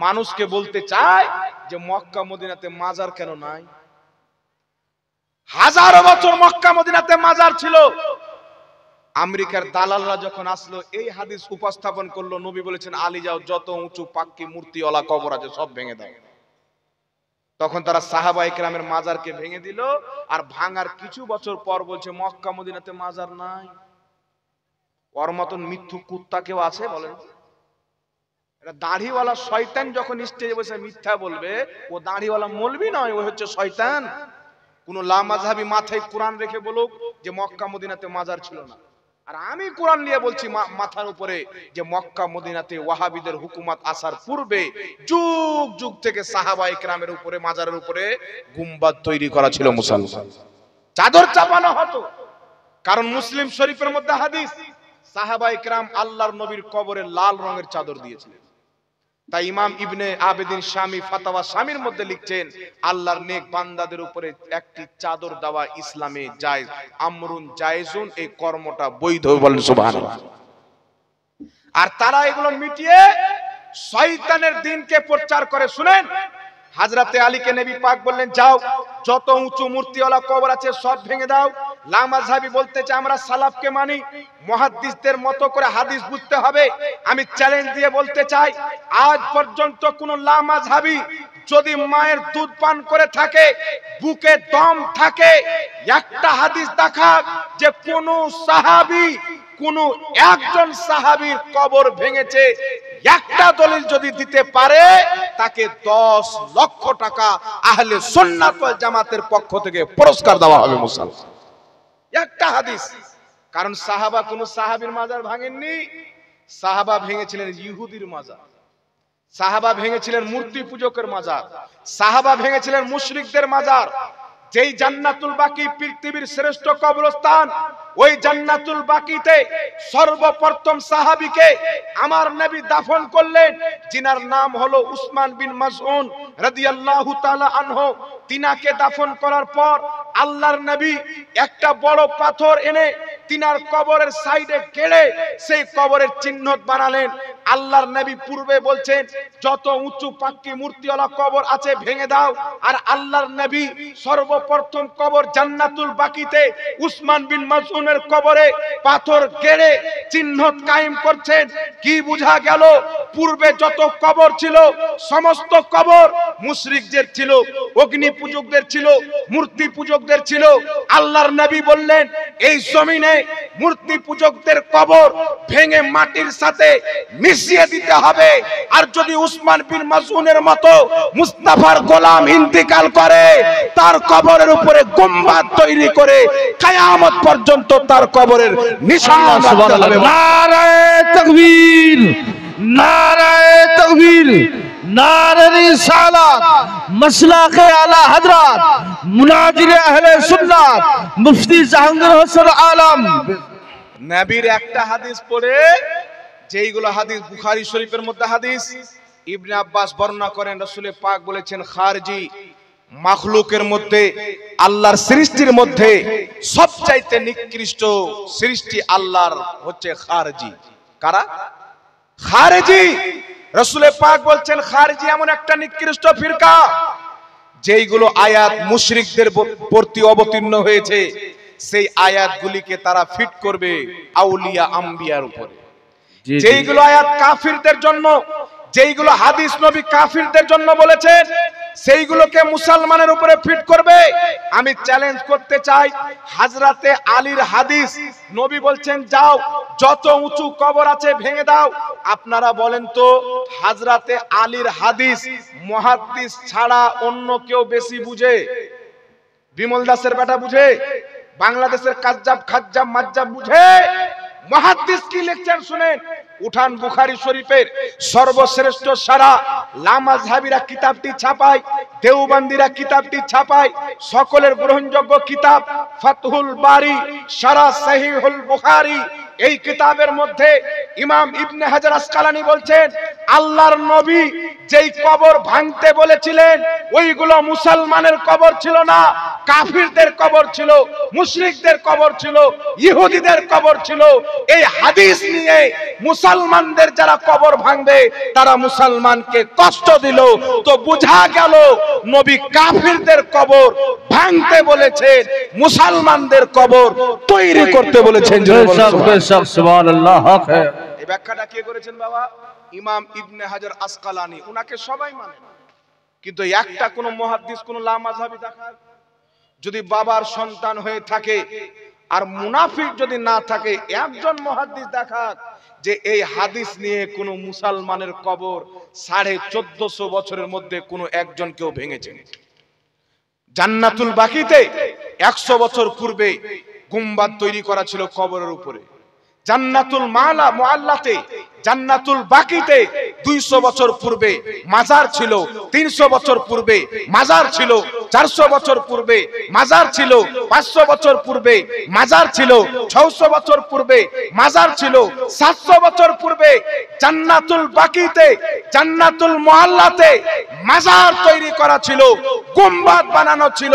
মানুষকে বলতে চায় যে মক্কা মদিনাতে মাজার কেন নাই। হাজারো বছর মক্কা মদিনাতে মাজার ছিল। আমেরিকার দালালরা যখন আসলো এই হাদিস উপস্থাপন করলো, নবী বলেছেন আলী যাও, যত উঁচু পাক্কি মূর্তিওয়ালা কবর আছে সব ভেঙে দাও। তখন তারা সাহাবায়ে কেরামের মাজারকে ভেঙে দিল, আর ভাঙার কিছু বছর পর বলছে মক্কা মদিনাতে মাজার নাই। ওর মতন মিথ্যু কুত্তা কেউ আছে বলেন? এটা দাড়িওয়ালা শয়তান যখন স্টেজে বসে মিথ্যা বলবে, ও দাড়িওয়ালা মৌলবি নয়, ও হচ্ছে শয়তান। কোন লামাযহাবী মাথায় কোরআন রেখে বলুক যে মক্কা মদিনাতে মাজার ছিল না, আর আমি কোরআন নিয়ে বলছি মাথার উপরে যে মক্কা মদিনাতে ওয়াহাবিদের হুকুমত আসার পূর্বে যুগ যুগ থেকে সাহাবায়ে কেরামের উপরে মাজারের উপরে গুম্বাদ তৈরি করা ছিল, মুসলমান চাদর চাপানো হতো। কারণ মুসলিম শরীফের মধ্যে হাদিস, সাহাবায়ে কেরাম আল্লাহর নবীর কবরে লাল রঙের চাদর দিয়েছিলেন। তাই ইমাম ইবনে আবেদিন শামী ফাতাওয়া শামীর মধ্যে লিখছেন, আল্লাহর নেক বান্দাদের উপরে একটি চাদর দেওয়া ইসলামে জায়েজ, আমরুন জায়েজুন, এই কর্মটা বৈধ, বলেন সুবহানাল্লাহ। আর তারা এগুলো মিটিয়ে শয়তানের দ্বীনকে প্রচার করে। শুনেন, হযরতে আলীকে নবী পাক বললেন যাও, যত উঁচু মূর্তিওয়ালা কবর আছে সব ভেঙে দাও। লামাযহাবী বলতে চাই আমরা সালাফকে মানি, মুহাদ্দিসদের মতো করে হাদিস বুঝতে হবে। আমি চ্যালেঞ্জ দিয়ে বলতে চাই, আজ পর্যন্ত কোন লামাযহাবী যদি মায়ের দুধ পান করে থাকে, বুকে দম থাকে, একটা হাদিস দেখা যে কোন সাহাবী, কোন একজন সাহাবীর কবর ভেঙেছে, একটা দলিল যদি দিতে পারে তাকে 10 লক্ষ টাকা আহলে সুন্নাত ওয়াল জামাতের পক্ষ থেকে পুরস্কার দেওয়া হবে। মুসলমান একটা হাদিস। কারণ সাহাবা কোন সাহাবীর মাজার ভাঙেননি, সাহাবা ভেঙেছিলেন ইহুদির মাজার, সাহাবা ভেঙেছিলেন মূর্তি পূজকের মাজার, সাহাবা ভেঙেছিলেন মুশরিকদের মাজার। যেই জান্নাতুল বাকি পৃথিবীর শ্রেষ্ঠ কবরস্থান, ওই জান্নাতুল বাকিতে সর্বপ্রথম সাহাবীকে আমার নবী দাফন করলেন, যিনার নাম হলো উসমান বিন মাসউদ রাদিয়াল্লাহু তাআলা আনহু। তিনাকে দাফন করার পর আল্লাহর নবী একটা বড় পাথর এনে তিনার কবরের সাইডে গেড়ে সেই কবরের চিহ্ন বানালেন। আল্লাহর নবী পূর্বে বলছেন যত উঁচু পাক্কি মূর্তিওয়ালা কবর আছে ভেঙে দাও, আর আল্লাহর নবী সর্বপ্রথম কবর জান্নাতুল বাকিতে উসমান বিন মাসউদের কবরে পাথর গেড়ে চিহ্ন কায়েম করছেন। কি বোঝা গেল? পূর্বে যত কবর ছিল সমস্ত কবর মুশরিকদের ছিল, অগ্নি পূজকদের ছিল, মূর্তি পূজকদের ছিল। আল্লাহর নবী বললেন এই জমিনে মূর্তি পূজকদের কবর ভেঙে মাটির সাথে মিশিয়ে দিতে হবে। আর যদি উসমান বিন মাসউদের মতো মুস্তাফার গোলাম ইন্তেকাল করে, তার কবরের উপরে গুম্বাদ তৈরি করে কিয়ামত পর্যন্ত তার কবরের নিশান রাখতে হবে। নারায়ে তাকবীর, নারায়ে তাকবীর, নারে রিসালাত, মাসলাকে আলা হযরত মুনাজির আহলে সুন্নাত মুফতি জাহাঙ্গীর হোসেন আলম। নবীর একটা হাদিস পড়ে, যেইগুলো হাদিস বুখারী শরীফের মধ্যে হাদিস, ইবনে আব্বাস বর্ণনা করেন রাসূল পাক বলেছেন খারজি মাখলুকের মধ্যে, আল্লাহর সৃষ্টির মধ্যে সবচাইতে নিকৃষ্ট সৃষ্টি আল্লাহর হচ্ছে খারজি। কারা? খারজি। রাসূল পাক বলছেন খারজি এমন একটা নিকৃষ্ট ফিরকা যেইগুলো আয়াত মুশরিকদের প্রতি অবতীর্ণ হয়েছে, সেই আয়াতগুলিকে তারা ফিট করবে আউলিয়া আম্বিয়ার উপরে। যেইগুলো আয়াত কাফিরদের জন্য, যেইগুলো হাদিস নবী কাফিরদের জন্য বলেছেন, সেইগুলোকে মুসলমানের উপরে ফিট করবে। আমি চ্যালেঞ্জ করতে চাই, হযরতে আলীর হাদিস নবী বলছেন যাও যত উঁচু কবর আছে ভেঙে দাও। আপনারা বলেন তো হযরতে আলীর হাদিস মুহাদ্দিস ছাড়া অন্য কেউ বেশি বুঝে? বিমল দাসের বেটা বুঝে? বাংলাদেশের কাজ্জাব খাজ্জাব মাজ্জাব বুঝে? মুহাদ্দিস কি লিখছেন শুনেন। উঠান বুখারী শরীফের সর্বশ্রেষ্ঠ সারা লামাযহাবীরা কিতাবটি ছাপায়, দেওবন্দিরা কিতাবটি ছাপায়, সকলের গ্রহণযোগ্য কিতাব ফাতহুল বারি শারা সহিহুল বুখারী, এই কিতাবের মধ্যে ইমাম ইবনে হাজার আসকালানী বলছেন আল্লাহর নবী যেই কবর ভাঙতে বলেছিলেন ওইগুলো মুসলমানের কবর ছিল না, কাফিরদের কবর ছিল, মুশরিকদের কবর ছিল, ইহুদিদের কবর ছিল। এই হাদিস নিয়ে মুসলমানদের যারা কবর ভাঙবে তারা মুসলমানকে কষ্ট দিল। তো বোঝা গেল নবী কাফিরদের কবর ভাঙতে বলেছেন, মুসলমানদের কবর তৈরি করতে বলেছেন। সুবহানাল্লাহ। হক है। এই ব্যাখ্যাটা কে করেছেন বাবা? ইমাম ইবনে হাজার আসকালানী। উনাকে সবাই মানে, কিন্তু একটা কোন মুহাদ্দিস কোন লামাযহাবী দেখায় যদি বাবার সন্তান হয়ে থাকে আর মুনাফিক যদি না থাকে, একজন মুহাদ্দিস দেখাক যে এই হাদিস নিয়ে কোন মুসলমানের কবর 1450 বছরের মধ্যে কোন একজন কেউ ভেঙেছেন। জান্নাতুল বাকিতে 100 বছর পূর্বে গুম্বাদ তৈরি করা ছিল কবরের উপরে। জান্নাতুল মুআল্লাতে, জান্নাতুল বাকিতে 200 বছর পূর্বে মাজার ছিল, 300 বছর পূর্বে মাজার ছিল, 400 বছর পূর্বে মাজার ছিল, 500 বছর পূর্বে মাজার ছিল, 600 বছর পূর্বে মাজার ছিল, 700 বছর পূর্বে জান্নাতুল বাকিতে, জান্নাতুল মুআল্লাতে মাজার তৈরি করা ছিল, গুম্বাদ বানানো ছিল।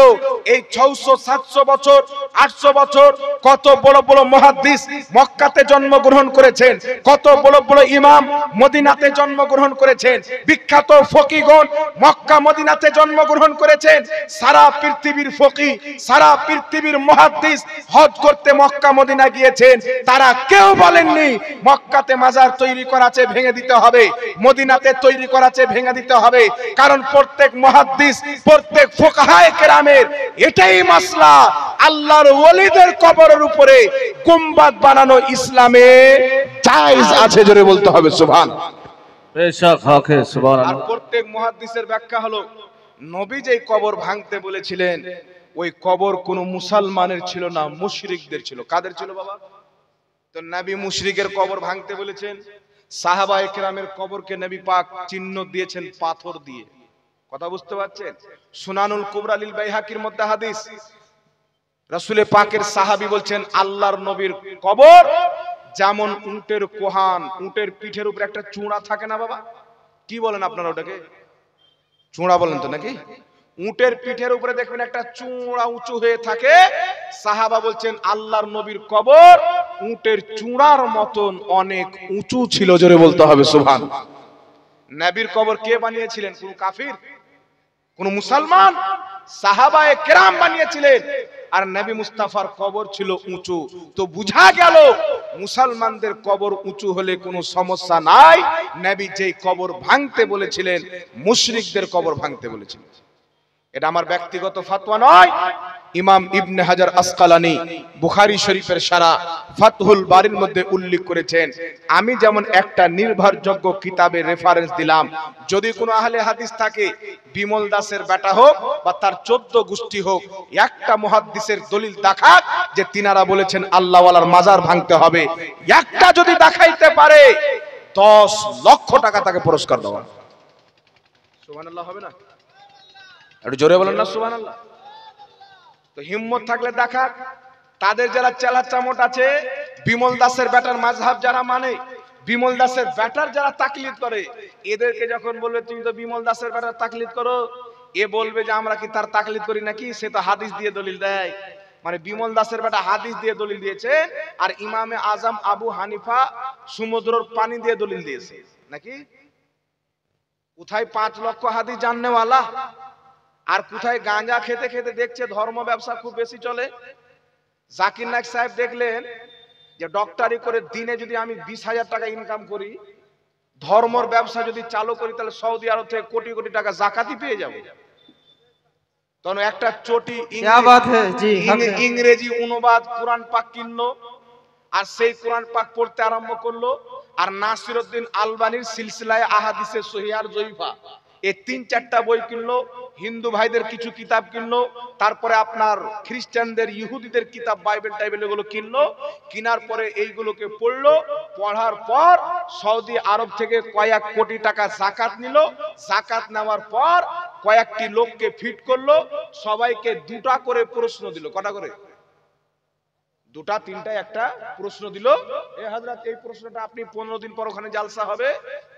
এই 600 700 বছর 800 বছর কত বড় বড় মুহাদ্দিস মক্কাতে জন্মগ্রহণ করেছেন, কত বড় বড় ইমাম মদিনাতে জন্মগ্রহণ করেছেন, বিখ্যাত ফকিহগণ মক্কা মদিনাতে জন্মগ্রহণ করেছেন। সারা পৃথিবীর ফকি, সারা পৃথিবীর মুহাদ্দিস হজ করতে মক্কা মদিনা গিয়েছেন, তারা কেউ বলেননি মক্কাতে মাজার তৈরি করা আছে ভেঙে দিতে হবে, মদিনাতে তৈরি করা আছে ভেঙে দিতে হবে। কারণ প্রত্যেক মুহাদ্দিস, প্রত্যেক ফুকাহায়ে কেরামের এটাই মাসলা, আল্লাহর ওলিদের কবরের উপরে গুম্বাদ বানানো ইসলামে জায়েজ আছে। জোরে বলতে হবে সুবহানাল্লাহ। বেশক হক है। সুবহানাল্লাহ। আর প্রত্যেক মুহাদ্দিসের ব্যাখ্যা হলো নবী যেই কবর ভাঙতে বলেছিলেন ওই কবর কোন মুসলমানের ছিল না, মুশরিকদের ছিল। কাদের ছিল বাবা? তো নবী মুশরিকের কবর ভাঙতে বলেছেন। সাহাবায়ে কেরামের কবরকে নবী পাক চিহ্ন দিয়েছেন পাথর দিয়ে। কথা বুঝতে পারছেন? সুনানুল কুবরা লিল বাইহাকির মধ্যে হাদিস, রাসূলে পাকের সাহাবী বলছেন আল্লাহর নবীর কবর যেমন উটের কোহান, উটের পিঠের উপরে একটা চূড়া থাকে না বাবা, কি বলেন আপনারা ওটাকে? চূড়া বলেন তো নাকি? উটের পিঠের উপরে দেখবেন একটা চূড়া উঁচু হয়ে থাকে। সাহাবা বলছেন আল্লাহর নবীর কবর উটের চূড়ার মতন অনেক উঁচু ছিল। জোরে বলতে হবে সুবহানাল্লাহ। নবীর কবর কে বানিয়েছিলেন? কোন কাফির? কোন মুসলমান? সাহাবায়ে কেরাম বানিয়েছিলেন। আর নবী মুস্তাফার কবর ছিল উঁচু। তো বুঝা গেল মুসলমানদের কবর উঁচু হলে কোনো সমস্যা নাই। নবী যেই কবর ভাঙতে বলেছিলেন মুশরিকদের কবর ভাঙতে বলেছিলেন। এটা আমার ব্যক্তিগত ফতোয়া নয়, ইমাম ইবনে হাজার আসকালানী বুখারী শরীফের সারা ফাতহুল বারির মধ্যে উল্লেখ করেছেন। আমি যেমন একটা নির্ভরযোগ্য কিতাবের রেফারেন্স দিলাম, যদি কোনো আহলে হাদিস থাকে, বিমল দাসের বেটা হোক বা তার 14 গোষ্ঠী হোক, একটা মুহাদ্দিসের দলিল দেখাক যে তিনারা বলেছেন আল্লাহ ওয়ালার মাজার ভাঙতে হবে, একটা যদি দেখাইতে পারে 10 লক্ষ টাকা তাকে পুরস্কার দেওয়া। সুবহানাল্লাহ হবে না? একটু জোরে বলেন না সুবহানাল্লাহ। তো হিম্মত থাকলে দেখাক। তাদের যারা চেলা চামট আছে, বিমল দাসের বেটার মাযহাব যারা মানে, বিমল দাসের বেটার যারা তাকলিদ করে, এদেরকে যখন বলবে তুমি তো বিমল দাসের বেটার তাকলিদ করো, এ বলবে যে আমরা কি তার তাকলিদ করি নাকি? সে তো হাদিস দিয়ে দলিল দেয়। মানে বিমল দাসের বেটা হাদিস দিয়ে দলিল দিয়েছে, আর ইমামে আজম আবু হানিফা সমুদ্রের পানি দিয়ে দলিল দিয়েছে নাকি? কোথায় 5 লক্ষ হাদিস জাননেওয়ালা, আর কোথায় গাঁজা খেতে খেতে দেখছে ধর্ম ব্যবসা খুব বেশি চলে। জাকির নায়েক সাহেব দেখলেন যে ডক্টরি করে দিনে যদি আমি 20,000 টাকা ইনকাম করি, ধর্মর ব্যবসা যদি চালু করি, তাহলে সৌদি আরব থেকে কোটি কোটি টাকা জাকাতই পেয়ে যাবো। তখন একটা চটি ইংরেজি অনুবাদ কোরআন পাক কিনলো, আর সেই কোরআন পাক পড়তে আরম্ভ করলো। আর নাসিরউদ্দিন আলবানীর সিলসিলায়ে আহাদিসে সহিহার জয়ীফা, এই 3-4টা বই কিনলো। হিন্দু ভাইদের কিছু কিতাব কিনলো, তারপরে আপনার খ্রিস্টানদের ইহুদিদের কিতাব বাইবেল টাইবেল এগুলো কিনলো। কেনার পরে এইগুলোকে পড়লো, পড়ার পর সৌদি আরব থেকে কয়েক কোটি টাকা যাকাত নিল। যাকাত নেওয়ার পর কয়েকটি লোককে ফিট করলো, সবাইকে 2টা করে প্রশ্ন দিল। কটা করে? দুটা তিনটা একটা প্রশ্ন দিল, এ হযরত এই প্রশ্নটা আপনি 15 দিন পর ওখানে জালসা হবে,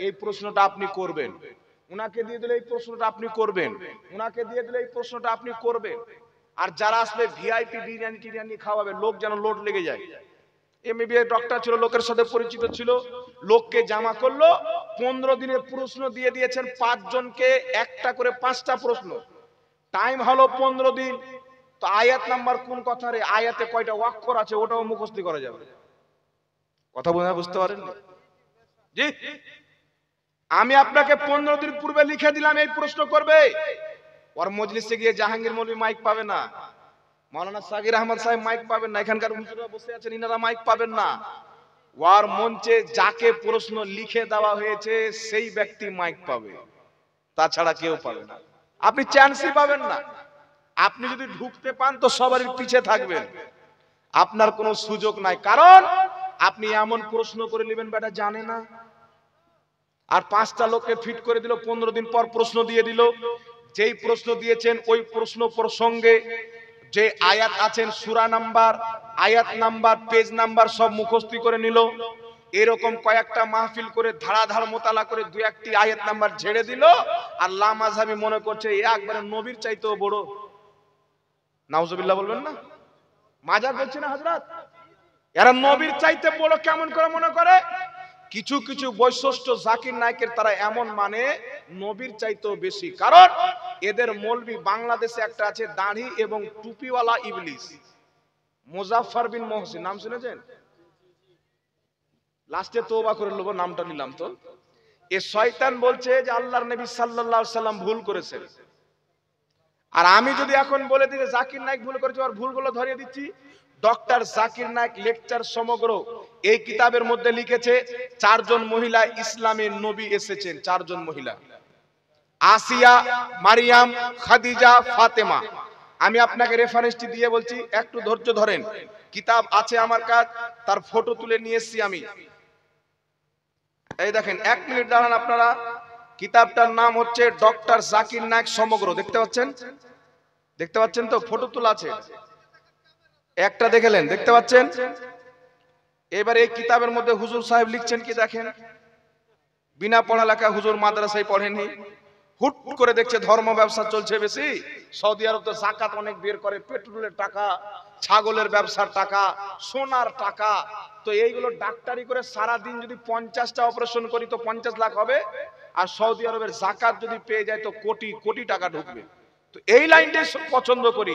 এই প্রশ্নটা আপনি করবেন। উনাকে দিয়ে দিলে এই প্রশ্নটা আপনি করবেন, উনাকে দিয়ে দিলে এই প্রশ্নটা আপনি করবেন। আর যারা আসবে ভিআইপি বিরিয়ানি টিরিয়ানি খাওয়াবে, লোক যেন লোড লেগে যায়। এমবিবিএস ডক্টর ছিল, লোকের সাথে পরিচিত ছিল, লোককে জামা করলো, 15 দিনের প্রশ্ন দিয়ে দিয়েছেন 5 জনকে, একটা করে 5টা প্রশ্ন, টাইম হলো 15 দিন। তো আয়াত নাম্বার কোন কথা রে, আয়াতে কয়টা অক্ষর আছে ওটাও মুখস্থ করা যাবে। কথা বুঝতে পারেন জি? আমি আপনাকে 15 দিন পূর্বে লিখে দিলাম এই প্রশ্ন করবে। ওর মজলিসে গিয়ে জাহাঙ্গীর মৌলভী মাইক পাবে না, মাওলানা সাগির আহমদ সাহেব মাইক পাবেন না, এখানকার হুজুররা বসে আছেন ইনারা মাইক পাবেন না। ওর মঞ্চে যাকে প্রশ্ন লিখে দেওয়া হয়েছে সেই ব্যক্তি মাইক পাবে, তাছাড়া কেউ পাবে না। আপনি চান্সই পাবেন না। আপনি যদি ঢুকতে পান তো সবারই পিছে থাকবেন, আপনার কোনো সুযোগ নাই। কারণ আপনি এমন প্রশ্ন করে নেবেন বেটা জানে না, আর 5টা লোককে ফিট করে দিল, 15 দিন পর প্রশ্ন দিয়ে দিল। যেই প্রশ্ন দিয়েছেন ওই প্রশ্ন প্রসঙ্গে যে আয়াত আছেন, সূরা নাম্বার, আয়াত নাম্বার, পেজ নাম্বার সব মুখস্থ করে নিল। এরকম কয়েকটা মাহফিল করে ধারাধার মোতালা করে 2-1টি আয়াত নাম্বার ঝেড়ে দিল, আর লামাযহাবি মনে করছে একবারে নবীর চাইতেও বড়। নাউজুবিল্লাহ বলবেন না? মাজার বলছি না হযরত, এরা নবীর চাইতে বড় কেমন করে মনে করে? কিছু কিছু বৈশিষ্ট্য জাকির নায়েকের তারা এমন মানে নবীর চাইতেও বেশি। কারণ এদের মৌলবি বাংলাদেশে একটা আছে দাড়ি এবং টুপিওয়ালা ইবলিস, মুজাফফর বিন মহসিন, নাম শুনেছেন? লাস্টে তওবা করে নেব, নামটা নিলাম তো। এ শয়তান বলছে যে আল্লাহর নবী সাল্লাল্লাহু আলাইহি সাল্লাম ভুল করেছেন, আর আমি যদি এখন বলে দিই যে জাকির নায়েক ভুল করেছে, আর ভুলগুলো ধরিয়ে দিচ্ছি। ডক্টর জাকির নায়েক লেকচার সমগ্র এই কিতাবের মধ্যে লিখেছে 4 জন মহিলা ইসলামে নবী এসেছেন, 4 জন মহিলা, আসিয়া, মারিয়াম, খাদিজা, ফাতেমা। আমি আপনাকে রেফারেন্সটি দিয়ে বলছি, একটু ধৈর্য ধরেন। কিতাব আছে আমার কাছে, তার ফটো তুলে নিয়ে এসেছি আমি। এই দেখেন, 1 মিনিট দাঁড়ান আপনারা। কিতাবটার নাম হচ্ছে ডক্টর জাকির নায়েক সমগ্র। দেখতে পাচ্ছেন? দেখতে পাচ্ছেন তো? ফটো তোলা আছে, একটা দেখলেন, দেখতে পাচ্ছেন? এবার এই কিতাবের মধ্যে হুজুর সাহেব লিখছেন কি দেখেন। বিনা পড়ালেখা হুজুর মাদ্রাসায় পড়েনি, হুট করে দেখছে ধর্ম ব্যবসা চলছে বেশি। সৌদি আরব তো যাকাত অনেক বের করে, পেট্রোলের টাকা, ছাগলের ব্যবসার টাকা, সোনার টাকা। তো এইগুলো ডাক্তারি করে সারা দিন যদি 50টা অপারেশন করি তো 50 লাখ হবে, আর সৌদি আরবের যাকাত যদি পেয়ে যায় তো কোটি কোটি টাকা ঢুকবে। তো এই লাইনটাই পছন্দ করি।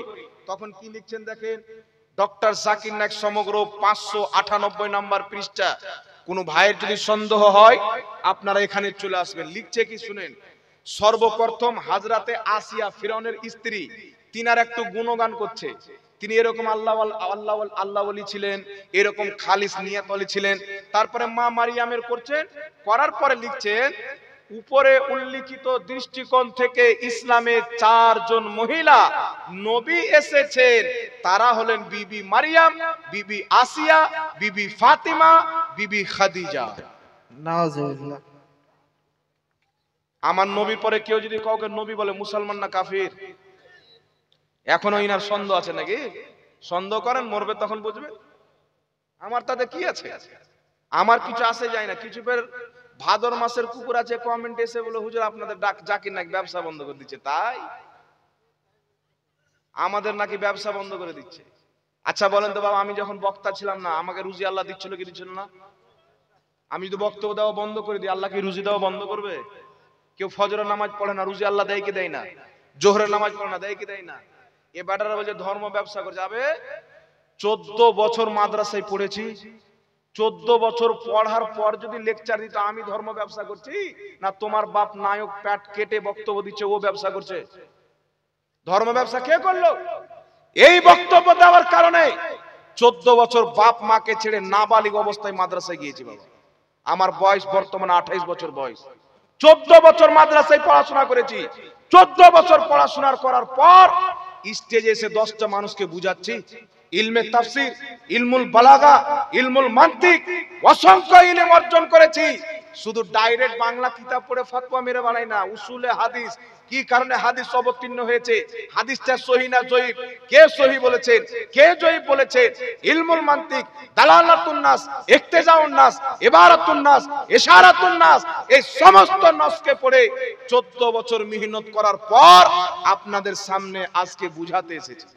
তখন কি লিখছেন দেখেন, ডক্টর জাকির নায়েক সমগ্র 598 নাম্বার পৃষ্ঠা। কোন ভাইয়ের যদি সন্দেহ হয় আপনারা এখানে চলে আসবেন। লিখছে কি শুনেন। সর্বপ্রথম হাজরাতে আসিয়া, ফিরআউনের স্ত্রী, তিনার একটু গুণগান করছে। তিনি এরকম আল্লাহ ওয়ালি ছিলেন, এরকম খালিস নিয়াত ওয়ালি ছিলেন। তারপরে মা মারিয়ামের করছেন, করার পরে লিখছেন উপরে উল্লিখিত দৃষ্টিকোণ থেকে ইসলামে 4 জন মহিলা নবী এসেছেন। তারা হলেন বিবি মারিয়াম, বিবি আসিয়া, বিবি ফাতিমা, বিবি খাদিজা। নাউজুবিল্লাহ। আমার নবীর পরে কেউ যদি কাউকে নবী বলে, মুসলমান না কাফির? এখনো ইনার সন্দেহ আছে নাকি? সন্দেহ করেন, মরবে তখন বুঝবে। আমার তাতে কি আছে? আমার কিছু আসে যায় না। কিছু পের ভাদর মাসের কুকুর আছে, কমেন্ট এসে বলে হুজুর আপনাদের জাকির নাকি ব্যবসা বন্ধ করে দিচ্ছে। তাই আমাদের নাকি ব্যবসা বন্ধ করে দিচ্ছে। আচ্ছা বলেন তো বাবা, আমি যখন বক্তা ছিলাম না, আমাকে রুজি আল্লাহ দিচ্ছিল কি দিচ্ছিল না? আমি যদি বক্তব্য দেওয়া বন্ধ করে দিই, আল্লাহ কি রুজি দেওয়া বন্ধ করবে? কেউ ফজরের নামাজ পড়ে না, রুজি আল্লাহ দেয় কি দেয় না? জোহরের নামাজ পড়ে না, দেয় কি দেয় না? এ বেটারা বলছে ধর্ম ব্যবসা করে যাবে। 14 বছর মাদ্রাসায় পড়েছি, 14 বছর পড়ার পর যদি লেকচার দিত আমি ধর্ম ব্যবসা করছি, না তোমার বাপ নায়ক প্যাট কেটে বক্তব্য দিচ্ছে ও ব্যবসা করছে? ধর্ম ব্যবসা কে করলো? এই বক্তব্য দেওয়ার কারণে 14 বছর বাপ মাকে ছেড়ে নাবালিগ অবস্থায় মাদ্রাসায় গিয়েছি বাবা। আমার বয়স বর্তমানে 28 বছর বয়স। 14 বছর মাদ্রাসায় পড়াশোনা করেছি। 14 বছর পড়াশোনা করার পর স্টেজে এসে 10টা মানুষকে বুঝাচ্ছি ইলমে তাফসীর, ইলমুল বালাগা, ইলমুল মান্তিক, অসংখ্য ইলম অর্জন করেছি। শুধু ডাইরেক্ট বাংলা কিতাব পড়ে ফতোয়া মেরে বানাই না, উসুলে হাদিস, কি কারণে হাদিস অবতীর্ণ হয়েছে, হাদিসটা সহিহ না জয়ীফ, কে সহিহ বলেছেন, কে জয়ীফ বলেছেন, ইলমুল মানতিক, দালালাতুন নাস, ইক্তেজাউন নাস, ইবারাতুন নাস, ইশারাতুন নাস, এই সমস্ত নাসকে পড়ে 14 বছর মেহনত করার পর আপনাদের সামনে আজকে বুঝাতে এসেছি।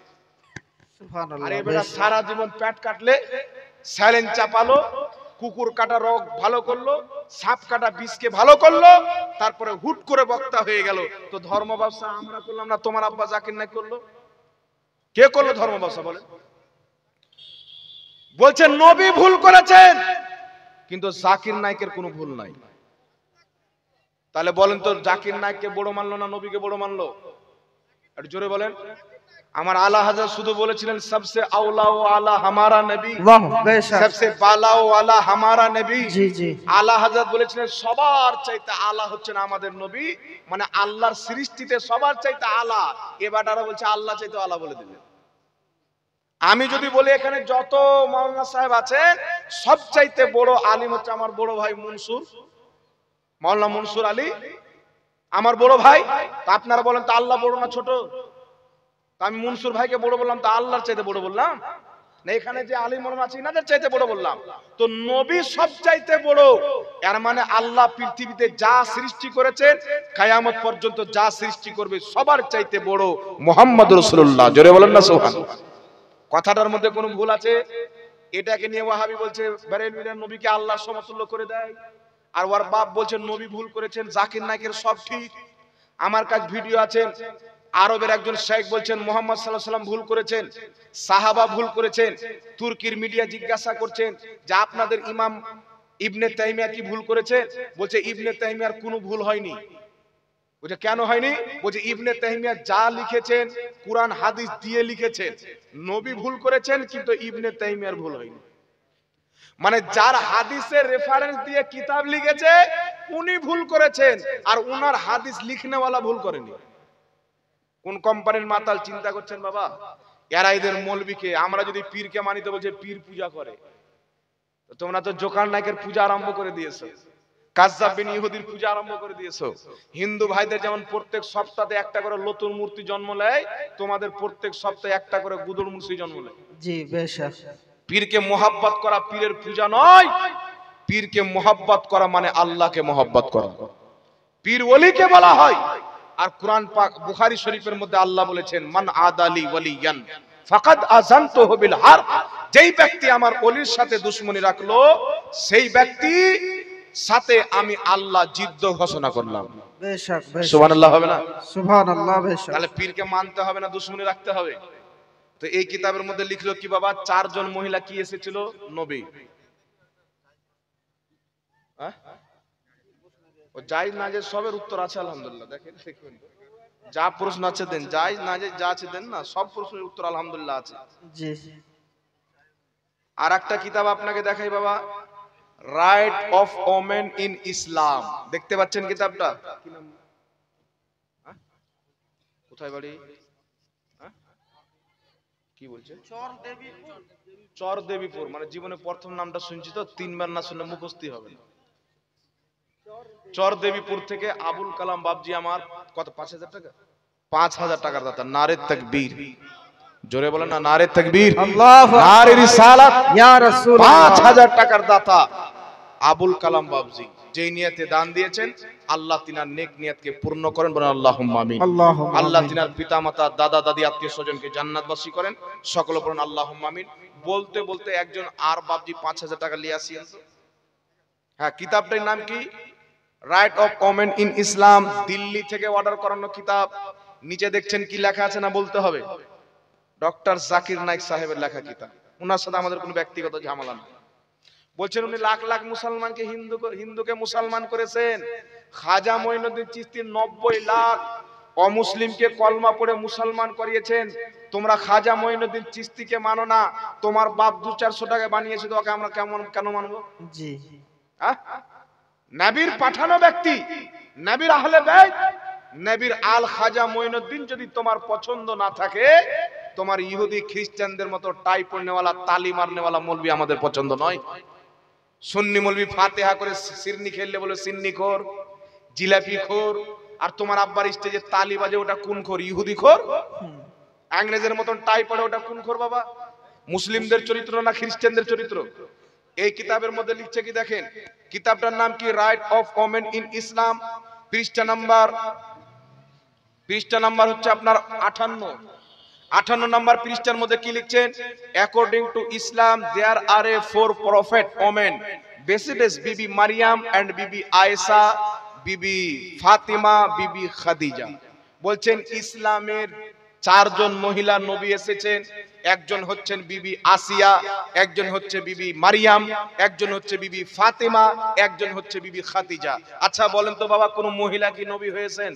সুবহানাল্লাহ। আরে বেটা সারা জীবন পেট কাটলে, স্যালাইন চাপালো, কুকুর কাটা রোগ ভালো করলো, সাপ কাটা বিষকে ভালো করলো, তারপরে হুট করে বক্তা হয়ে গেল। তো ধর্ম ব্যবসা আমরা করলাম না, তোমার আব্বা জাকির নাইক করলো? কে করলো ধর্ম ব্যবসা বলেন? বলছেন নবী ভুল করেছেন, কিন্তু জাকির নাইকের কোনো ভুল নাই। তাহলে বলেন তো, জাকির নাইককে বড় মানলো না নবীকে বড় মানলো? একটু জোরে বলেন। আমার আলা হাজরত শুধু বলেছিলেন সবসে আওলা ও আলা হামারা নবী, বাহ, বেশক। সবসে বালা ও আলা হামারা নবী। জি জি। আলা হাজরত বলেছিলেন সবার চাইতে আলা হচ্ছেন আমাদের নবী, মানে আল্লাহর সৃষ্টিতে সবার চাইতে আলা। এবারটা বলছে আল্লাহ চাইতে আলা বলে দিলেন। আমি যদি বলি এখানে যত মাওলানা সাহেব আছেন সব চাইতে বড় আলিম হচ্ছে আমার বড় ভাই মনসুর, মাওলানা মনসুর আলী আমার বড় ভাই। তা আপনারা বলেন তো আল্লাহ বড় না ছোট? তা আমি মনসুর ভাইকে বড় বললাম, তো আল্লাহর চাইতে বড় বললাম না? এখানে যে আলিম ওলামা আছে ইনাদের চাইতে বড় বললাম। তো নবী সব চাইতে বড়, এর মানে আল্লাহ পৃথিবীতে যা সৃষ্টি করেছেন কিয়ামত পর্যন্ত যা সৃষ্টি করবে সবার চাইতে বড় মুহাম্মদ রাসূলুল্লাহ। জোরে বলেন না সুবহানাল্লাহ। কথাটার মধ্যে কোনো ভুল আছে? এটাকে নিয়ে ওয়াহাবি বলছে বেরেলভিরা নবীকে আল্লাহর সমতুল্য করে দেয়, আর ওর বাপ বলছেন নবী ভুল করেছেন, জাকির নাইকের সব ঠিক। আমার কাছে ভিডিও আছে, আরবের একজন শেখ বলছেন মুহাম্মদ সাল্লাল্লাহু আলাইহি ওয়াসাল্লাম ভুল করেছেন, সাহাবা ভুল করেছেন। তুর্কির মিডিয়া জিজ্ঞাসা করছেন যে আপনাদের ইমাম ইবনে তাইমিয়া কি ভুল করেছে? বলছে ইবনে তাইমিয়ার কোনো ভুল হয়নি। বলছে কেন হয়নি? বলছে ইবনে তাইমিয়া যা লিখেছেন কুরআন হাদিস দিয়ে লিখেছেন, নবী ভুল করেছেন কিন্তু ইবনে তাইমিয়ার ভুল হয়নি। মানে যার হাদিসের রেফারেন্স দিয়ে কিতাব লিখেছে উনি ভুল করেছেন, আর উনার হাদিস লিখনেওয়ালা ভুল করেনি। কোন কোম্পানির মাতাল চিন্তা করছেন বাবা? এরা এদের মৌলবীকে, আমরা যদি পীরকে মানি তো বলছে পীর পূজা করে। তো তোমরা তো জোকার নায়কের পূজা আরম্ভ করে দিয়েছো, কাজ্জাব বিন ইহুদির পূজা আরম্ভ করে দিয়েছো। হিন্দু ভাইদের যেমন প্রত্যেক সপ্তাহে একটা করে নতুন মূর্তি জন্ম নেয়, তোমাদের প্রত্যেক সপ্তাহে একটা করে গুদুর মূর্তি জন্ম নেয়। জি বেশক। পীরকে মোহাব্বত করা পীরের পূজা নয়, পীরকে মোহাব্বত করা মানে আল্লাহকে মোহাব্বত করা। পীর ওলিকে বলা হয়। আর কুরআন পাক বুখারী শরীফের মধ্যে আল্লাহ বলেছেন মান আদালি ওয়ালিয়ান ফাকাদ আযানতুহু বিল হারব, যেই ব্যক্তি আমার ওলির সাথে দুশমনি রাখলো সেই ব্যক্তি সাথে আমি আল্লাহ যুদ্ধ ঘোষণা করলাম। বেশক বেশক। সুবহানাল্লাহ হবে না? সুবহানাল্লাহ বেশক। তাহলে পীরকে মানতে হবে না, দুশমনি রাখতে হবে? তো এই কিতাবের মধ্যে লিখলো কি বাবা, 4 জন মহিলা কি এসেছিল নবী। ও জায়েজ না জায়েজ সবের উত্তর আছে আলহামদুলিল্লাহ। দেখেন যা প্রশ্ন আছে দেন, জায়েজ না জায়েজ যা আছে দেন না, সব প্রশ্নের উত্তর আলহামদুলিল্লাহ আছে। জি। আর একটা কিতাব আপনাকে দেখাই বাবা, রাইট অফ ওমেন ইন ইসলাম। দেখতে পাচ্ছেন কিতাবটা? কি নাম? কোথায় বাড়ি? কি বলছে? চর দেবীপুর। মানে জীবনে প্রথম নামটা শুনছি তো, 3 বার না শুনলে মুখস্থই হবে না। চর দেবীপুর থেকে আবুল কালাম বাবজি আমার কত 5000 টাকা, 5000 টাকার দাতা। নারে তাকবীর, জোরে বলেন না নারে তাকবীর, আল্লাহু আকবার, নারে রিসালাত, ইয়া রাসূলুল্লাহ। 5000 টাকার দাতা আবুল কালাম বাবজি, যেই নিয়তে দান দিয়েছেন আল্লাহ তিনার নেক নিয়তকে পূর্ণ করেন, বলেন আল্লাহুম্মা আমিন। আল্লাহ তিনার পিতামাতা দাদা দাদি আত্মীয় স্বজনকে জান্নাতবাসী করেন, সকলে বলেন আল্লাহুম্মা আমিন। বলতে বলতে একজন আর বাবজি 5000 টাকা নিয়ে আসিয়েন তো। হ্যাঁ, কিতাবটার নাম কি? রাইট অফ ওমেন ইন ইসলাম, দিল্লি থেকে অর্ডার করানো কিতাব। নিচে দেখছেন কি লেখা আছে না বলতে হবে? ডক্টর জাকির নাইক সাহেবের লেখা কিতাব। ওনার সাথে আমাদের কোনো ব্যক্তিগত ঝামেলা নেই। বলছেন উনি লাখ লাখ মুসলমানকে হিন্দুকে মুসলমান করেছেন। খাজা মঈনুদ্দিন চিশতি 90 লাখ অমুসলিমকে কলমা পড়ে মুসলমান করিয়েছেন। তোমরা খাজা মঈনুদ্দিন চিশতিকে মানো না, তোমার বাপ 200-400 টাকা বানিয়েছে, তো ওকে আমরা কেন মানবো? জি। নবীর পাঠানো ব্যক্তি, নবীর আহলে বাইত, নবীর আল খাজা মঈনুদ্দিন যদি তোমার পছন্দ না থাকে, তোমার ইহুদি খ্রিস্টানদের মতো টাই পড়নেওয়ালা তালি মারনেওয়ালা মৌলবি আমাদের পছন্দ নয়। সুন্নি মৌলবি ফাতিহা করে সিরনি খেললে বলে সিন্নি খোর, জিলাপি খোর। আর তোমার আব্বার স্টেজে তালি বাজে ওটা কোন খোর? ইহুদি খোর। ইংরেজের মতন টাই পড়ে ওটা কোন খোর বাবা? মুসলিমদের চরিত্র না খ্রিস্টানদের চরিত্র? এই কিতাবের মধ্যে লিখছে কি দেখেন, কিতাবটার নাম কি? রাইট অফ ওমেন ইন ইসলাম। পৃষ্ঠা নাম্বার হচ্ছে আপনার 58 নাম্বার পৃষ্ঠার মধ্যে কি লিখছেন? According to Islam there are a 4 prophet women besides Bibi Maryam and বিবি আয়েশা, বিবি ফাতিমা, বিবি খাদিজা। বলছেন ইসলামের 4 জন মহিলা নবী এসেছেন। একজন হচ্ছেন বিবি আসিয়া, একজন হচ্ছে বিবি মারিয়াম, একজন হচ্ছে বিবি ফাতিমা, একজন হচ্ছে বিবি খাদিজা। আচ্ছা বলেন তো বাবা, কোন মহিলা কি নবী হয়েছেন?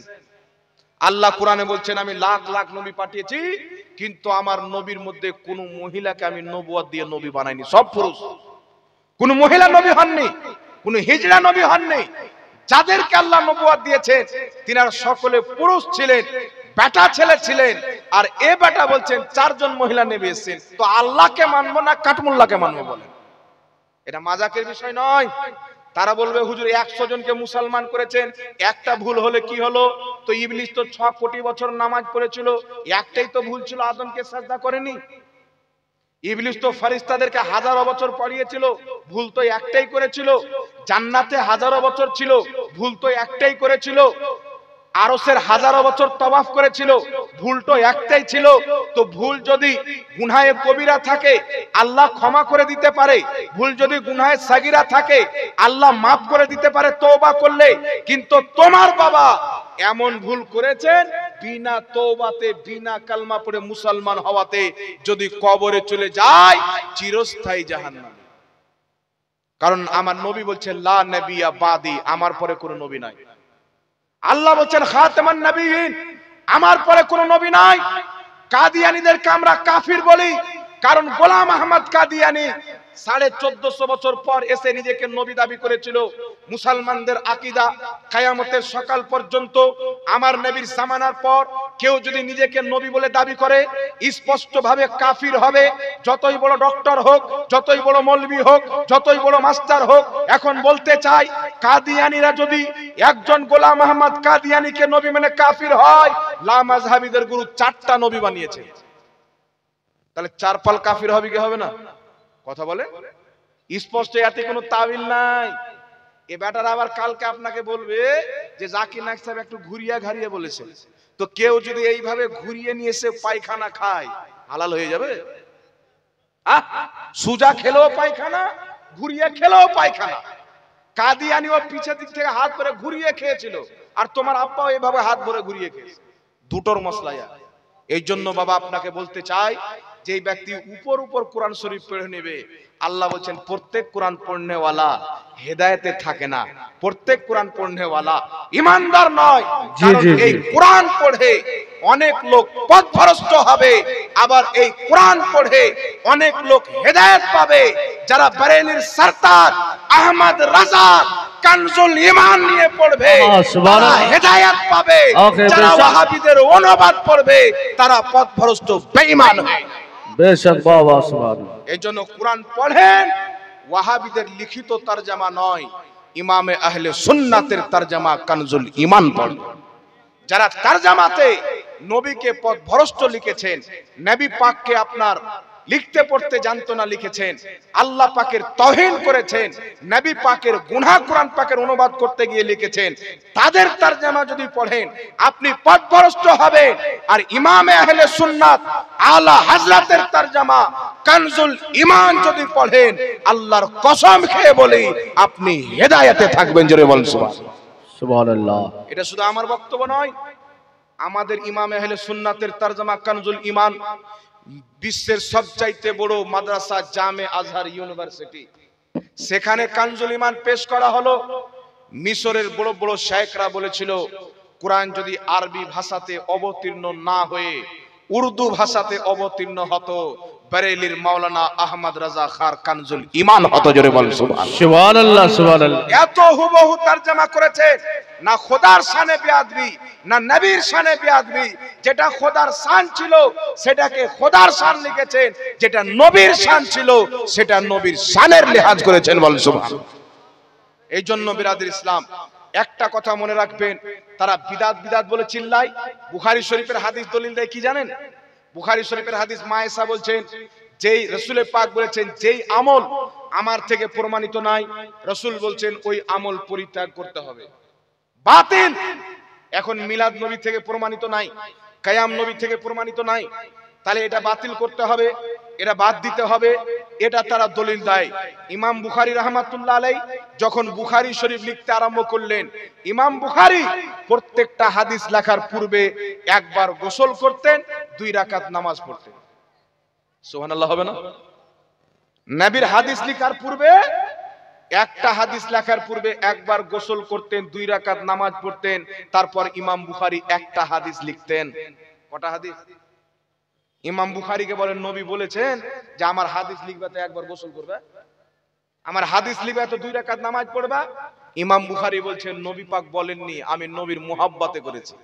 আল্লাহ কোরআনে বলছেন আমি লাখ লাখ নবী পাঠিয়েছি, কিন্তু আমার নবীর মধ্যে কোন মহিলাকে আমি নবুয়ত দিয়ে নবী বানাইনি, সব পুরুষ। কোন মহিলা নবী হননি, কোন হিজড়া নবী হননি। যাদেরকে আল্লাহ নবুয়ত দিয়েছেন তিনারা সকলে পুরুষ ছিলেন, বেটা ছেলে ছিলেন। আর এ বেটা বলছেন 4 জন মহিলা নবী এসেছেন, তো আল্লাহকে মানবো না কাটমুল্লাহকে মানবো? বলেন, এটা মাজাকের বিষয় নয়। তারা বলবে হুজুর 100 জনকে মুসলমান করেছেন, একটা ভুল হলে কি হলো? তো ইবলিস তো 6 কোটি বছর নামাজ পড়েছিল, একটাই তো ভুল ছিল, আদমকে সাজদা করেনি। ইবলিস তো ফেরেশতাদেরকে হাজারো বছর পড়িয়েছিল, ভুল তো একটাই করেছিল। জান্নাতে হাজারো বছর ছিল, ভুল তো একটাই করেছিল। আরশের হাজারো বছর তওয়াফ করেছিল, ভুল তো একটাই ছিল। তো ভুল যদি গুনাহে কবিরা থাকে আল্লাহ ক্ষমা করে দিতে পারে, ভুল যদি গুনাহে সাগীরা থাকে আল্লাহ মাফ করে দিতে পারে তওবা করলে। কিন্তু তোমার বাবা এমন ভুল করেছেন, বিনা তওবাতে বিনা কালমা পড়ে মুসলমান হওয়াতে যদি কবরে চলে যায় চিরস্থায়ী জাহান্নামে। কারণ আমার নবী বলছেন লা নবিয়্যা বাদি, আমার পরে কোনো নবী নাই। আল্লাহ বলছেন খাতামান নবিয়্যিন, আমার পরে কোনো নবী নাই। কাদিয়ানীদেরকে আমরা কাফির বলি, কারণ গোলাম আহমদ কাদিয়ানী 1450 বছর পর এসে নিজেকে নবী দাবি করেছিল। মুসলমানদের আকীদা কিয়ামতের সকাল পর্যন্ত আমার নবীর জামানার পর কেউ যদি নিজেকে নবী বলে দাবি করে স্পষ্ট ভাবে কাফির হবে। যতই বড় ডক্টর হোক, যতই বড় মৌলবি হোক, যতই বড় মাস্টার হোক। এখন বলতে চাই কাদিয়ানীরা যদি একজন গোলাম আহমদ কাদিয়ানীকে নবী মানে কাফির হয়, লা মাযহাবীদের গুরু 4টা নবী বানিয়েছে, তাহলে 4 পাল কাফির হবে কি হবে না? কথা বলে স্পষ্ট, এতে কোনো তাবিল নাই। এ ব্যাটার আবার কালকে আপনাকে বলবে যে জাকির নায়েক সাহেব একটু ঘুরিয়ে ঘাড়িয়ে বলেছে। তো কেউ যদি এইভাবে ঘুরিয়ে নিয়ে এসে পায়খানা খায় হালাল হয়ে যাবে? সুজা খেলেও পায়খানা, ঘুরিয়ে খেলেও পায়খানা। কাদিয়ানীও পিছের দিক থেকে হাত ধরে ঘুরিয়ে খেয়েছিল, আর তোমার আব্বাও এইভাবে হাত ধরে ঘুরিয়ে খেয়েছে। দুটোর মশলায়া। এই জন্য বাবা আপনাকে বলতে চাই, যে ব্যক্তি উপর কোরআন শরীফ পড়ে নেবে, আল্লাহ বলছেন প্রত্যেক কোরআন পড়নেওয়ালা হেদায়েতে থাকে না, প্রত্যেক কোরআন পড়নেওয়ালা ঈমানদার নয়। কারণ এই কোরআন পড়ে অনেক লোক পথভ্রষ্ট হবে, আবার এই কোরআন পড়ে অনেক লোক হেদায়েত পাবে। যারা বারেলির সরদার আহমদ রাজা কানজুল ঈমান নিয়ে পড়বে তারা হেদায়েত পাবে, যারা ওয়াহাবীদের অনুবাদ পড়বে তারা পথভ্রষ্ট বেঈমান হবে। বেশক বাবা সুবহানাল্লাহ। এইজন্য কোরআন পড়েন, ওয়াহাবীদের লিখিত তরজমা নয়, ইমামে আহলে সুন্নাতের তরজমা কানজুল ঈমান পড়েন। যারা তরজমাতে নবীকে পথভ্রষ্ট লিখেছেন, নবী পাককে আপনার লিখতে পড়তে জানতো না লিখেছেন, আল্লাহ পাকের তাওহীন করেছেন, নবী পাকের গুনাহ কোরআন পাকের অনুবাদ করতে গিয়ে লিখেছেন, তাদের তরজমা যদি পড়েন আপনি পথভ্রষ্ট হবেন। আর ইমামে আহলে সুন্নাত আলা হযরতের তরজমা কানজুল ঈমান যদি পড়েন, আল্লাহর কসম খেয়ে বলি আপনি হেদায়েতে থাকবেন। জোরে বলুন সুবহানাল্লাহ। এটা শুধু আমার বক্তব্য নয়, আমাদের ইমামে আহলে সুন্নাতের তরজমা কানজুল ঈমান বিশ্বের সবচাইতে বড় মাদ্রাসা জামে আজহার ইউনিভার্সিটি, সেখানে কানজুল ঈমান পেশ করা হলো। মিশরের বড় বড় শায়েখরা বলেছিল কোরআন যদি আরবি ভাষাতে অবতীর্ণ না হয়ে উর্দু ভাষাতে অবতীর্ণ হতো, বরেলির মাওলানা আহমদ রাজা খার কানজুল ঈমান হত, জোরে বলেন সুবহানাল্লাহ। সুবহানাল্লাহ সুবহানাল্লাহ। এত হুবহু তরজমা করেছে, না খোদার শানে বেয়াদবি না নবীর শানে বেয়াদবি। যেটা খোদার শান ছিল সেটাকে খোদার শান লিখেছেন, যেটা নবীর শান ছিল সেটা নবীর শানের লিহাজ করেছেন, বলেন সুবহানাল্লাহ। এই জন্য বিরাদর ইসলাম একটা কথা মনে রাখবেন, তারা বিদাত বিদাত বলে চিল্লায়। বুখারী শরীফের হাদিস দলিল দেয় কি জানেন? বুখারী শরীফের হাদিস মা আয়েশা বলছেন, যেই রাসূল পাক বলেছেন যেই আমল আমার থেকে প্রমাণিত নাই, রাসূল বলছেন ওই আমল পরিত্যাগ করতে হবে, বাতিল। এখন মিলাদ নবী থেকে প্রমাণিত নাই, কিয়াম নবী থেকে প্রমাণিত নাই, তাহলে এটা বাতিল করতে হবে, এটা বাদ দিতে হবে, এটা তারা দলিল দেয়। ইমাম বুখারী রাহমাতুল্লাহ আলাইহি যখন বুখারী শরীফ লিখতে আরম্ভ করলেন, ইমাম বুখারী প্রত্যেকটা হাদিস লেখার পূর্বে একবার গোসল করতেন, 2 রাকাত নামাজ পড়তেন। সুবহানাল্লাহ হবে না? নবীর হাদিস লেখার পূর্বে, একটা হাদিস লেখার পূর্বে একবার গোসল করতেন, 2 রাকাত নামাজ পড়তেন, তারপর ইমাম বুখারী একটা হাদিস লিখতেন। কটা হাদিস? ইমাম বুখারীকে বলেন নবী বলেছেন যে আমার হাদিস লিখবে তো একবার গোসল করবে, আমার হাদিস লিখবে তো 2 রাকাত নামাজ পড়বা। ইমাম বুখারী বলছেন নবী পাক বলেননি, আমি নবীর মুহাব্বতে করেছি।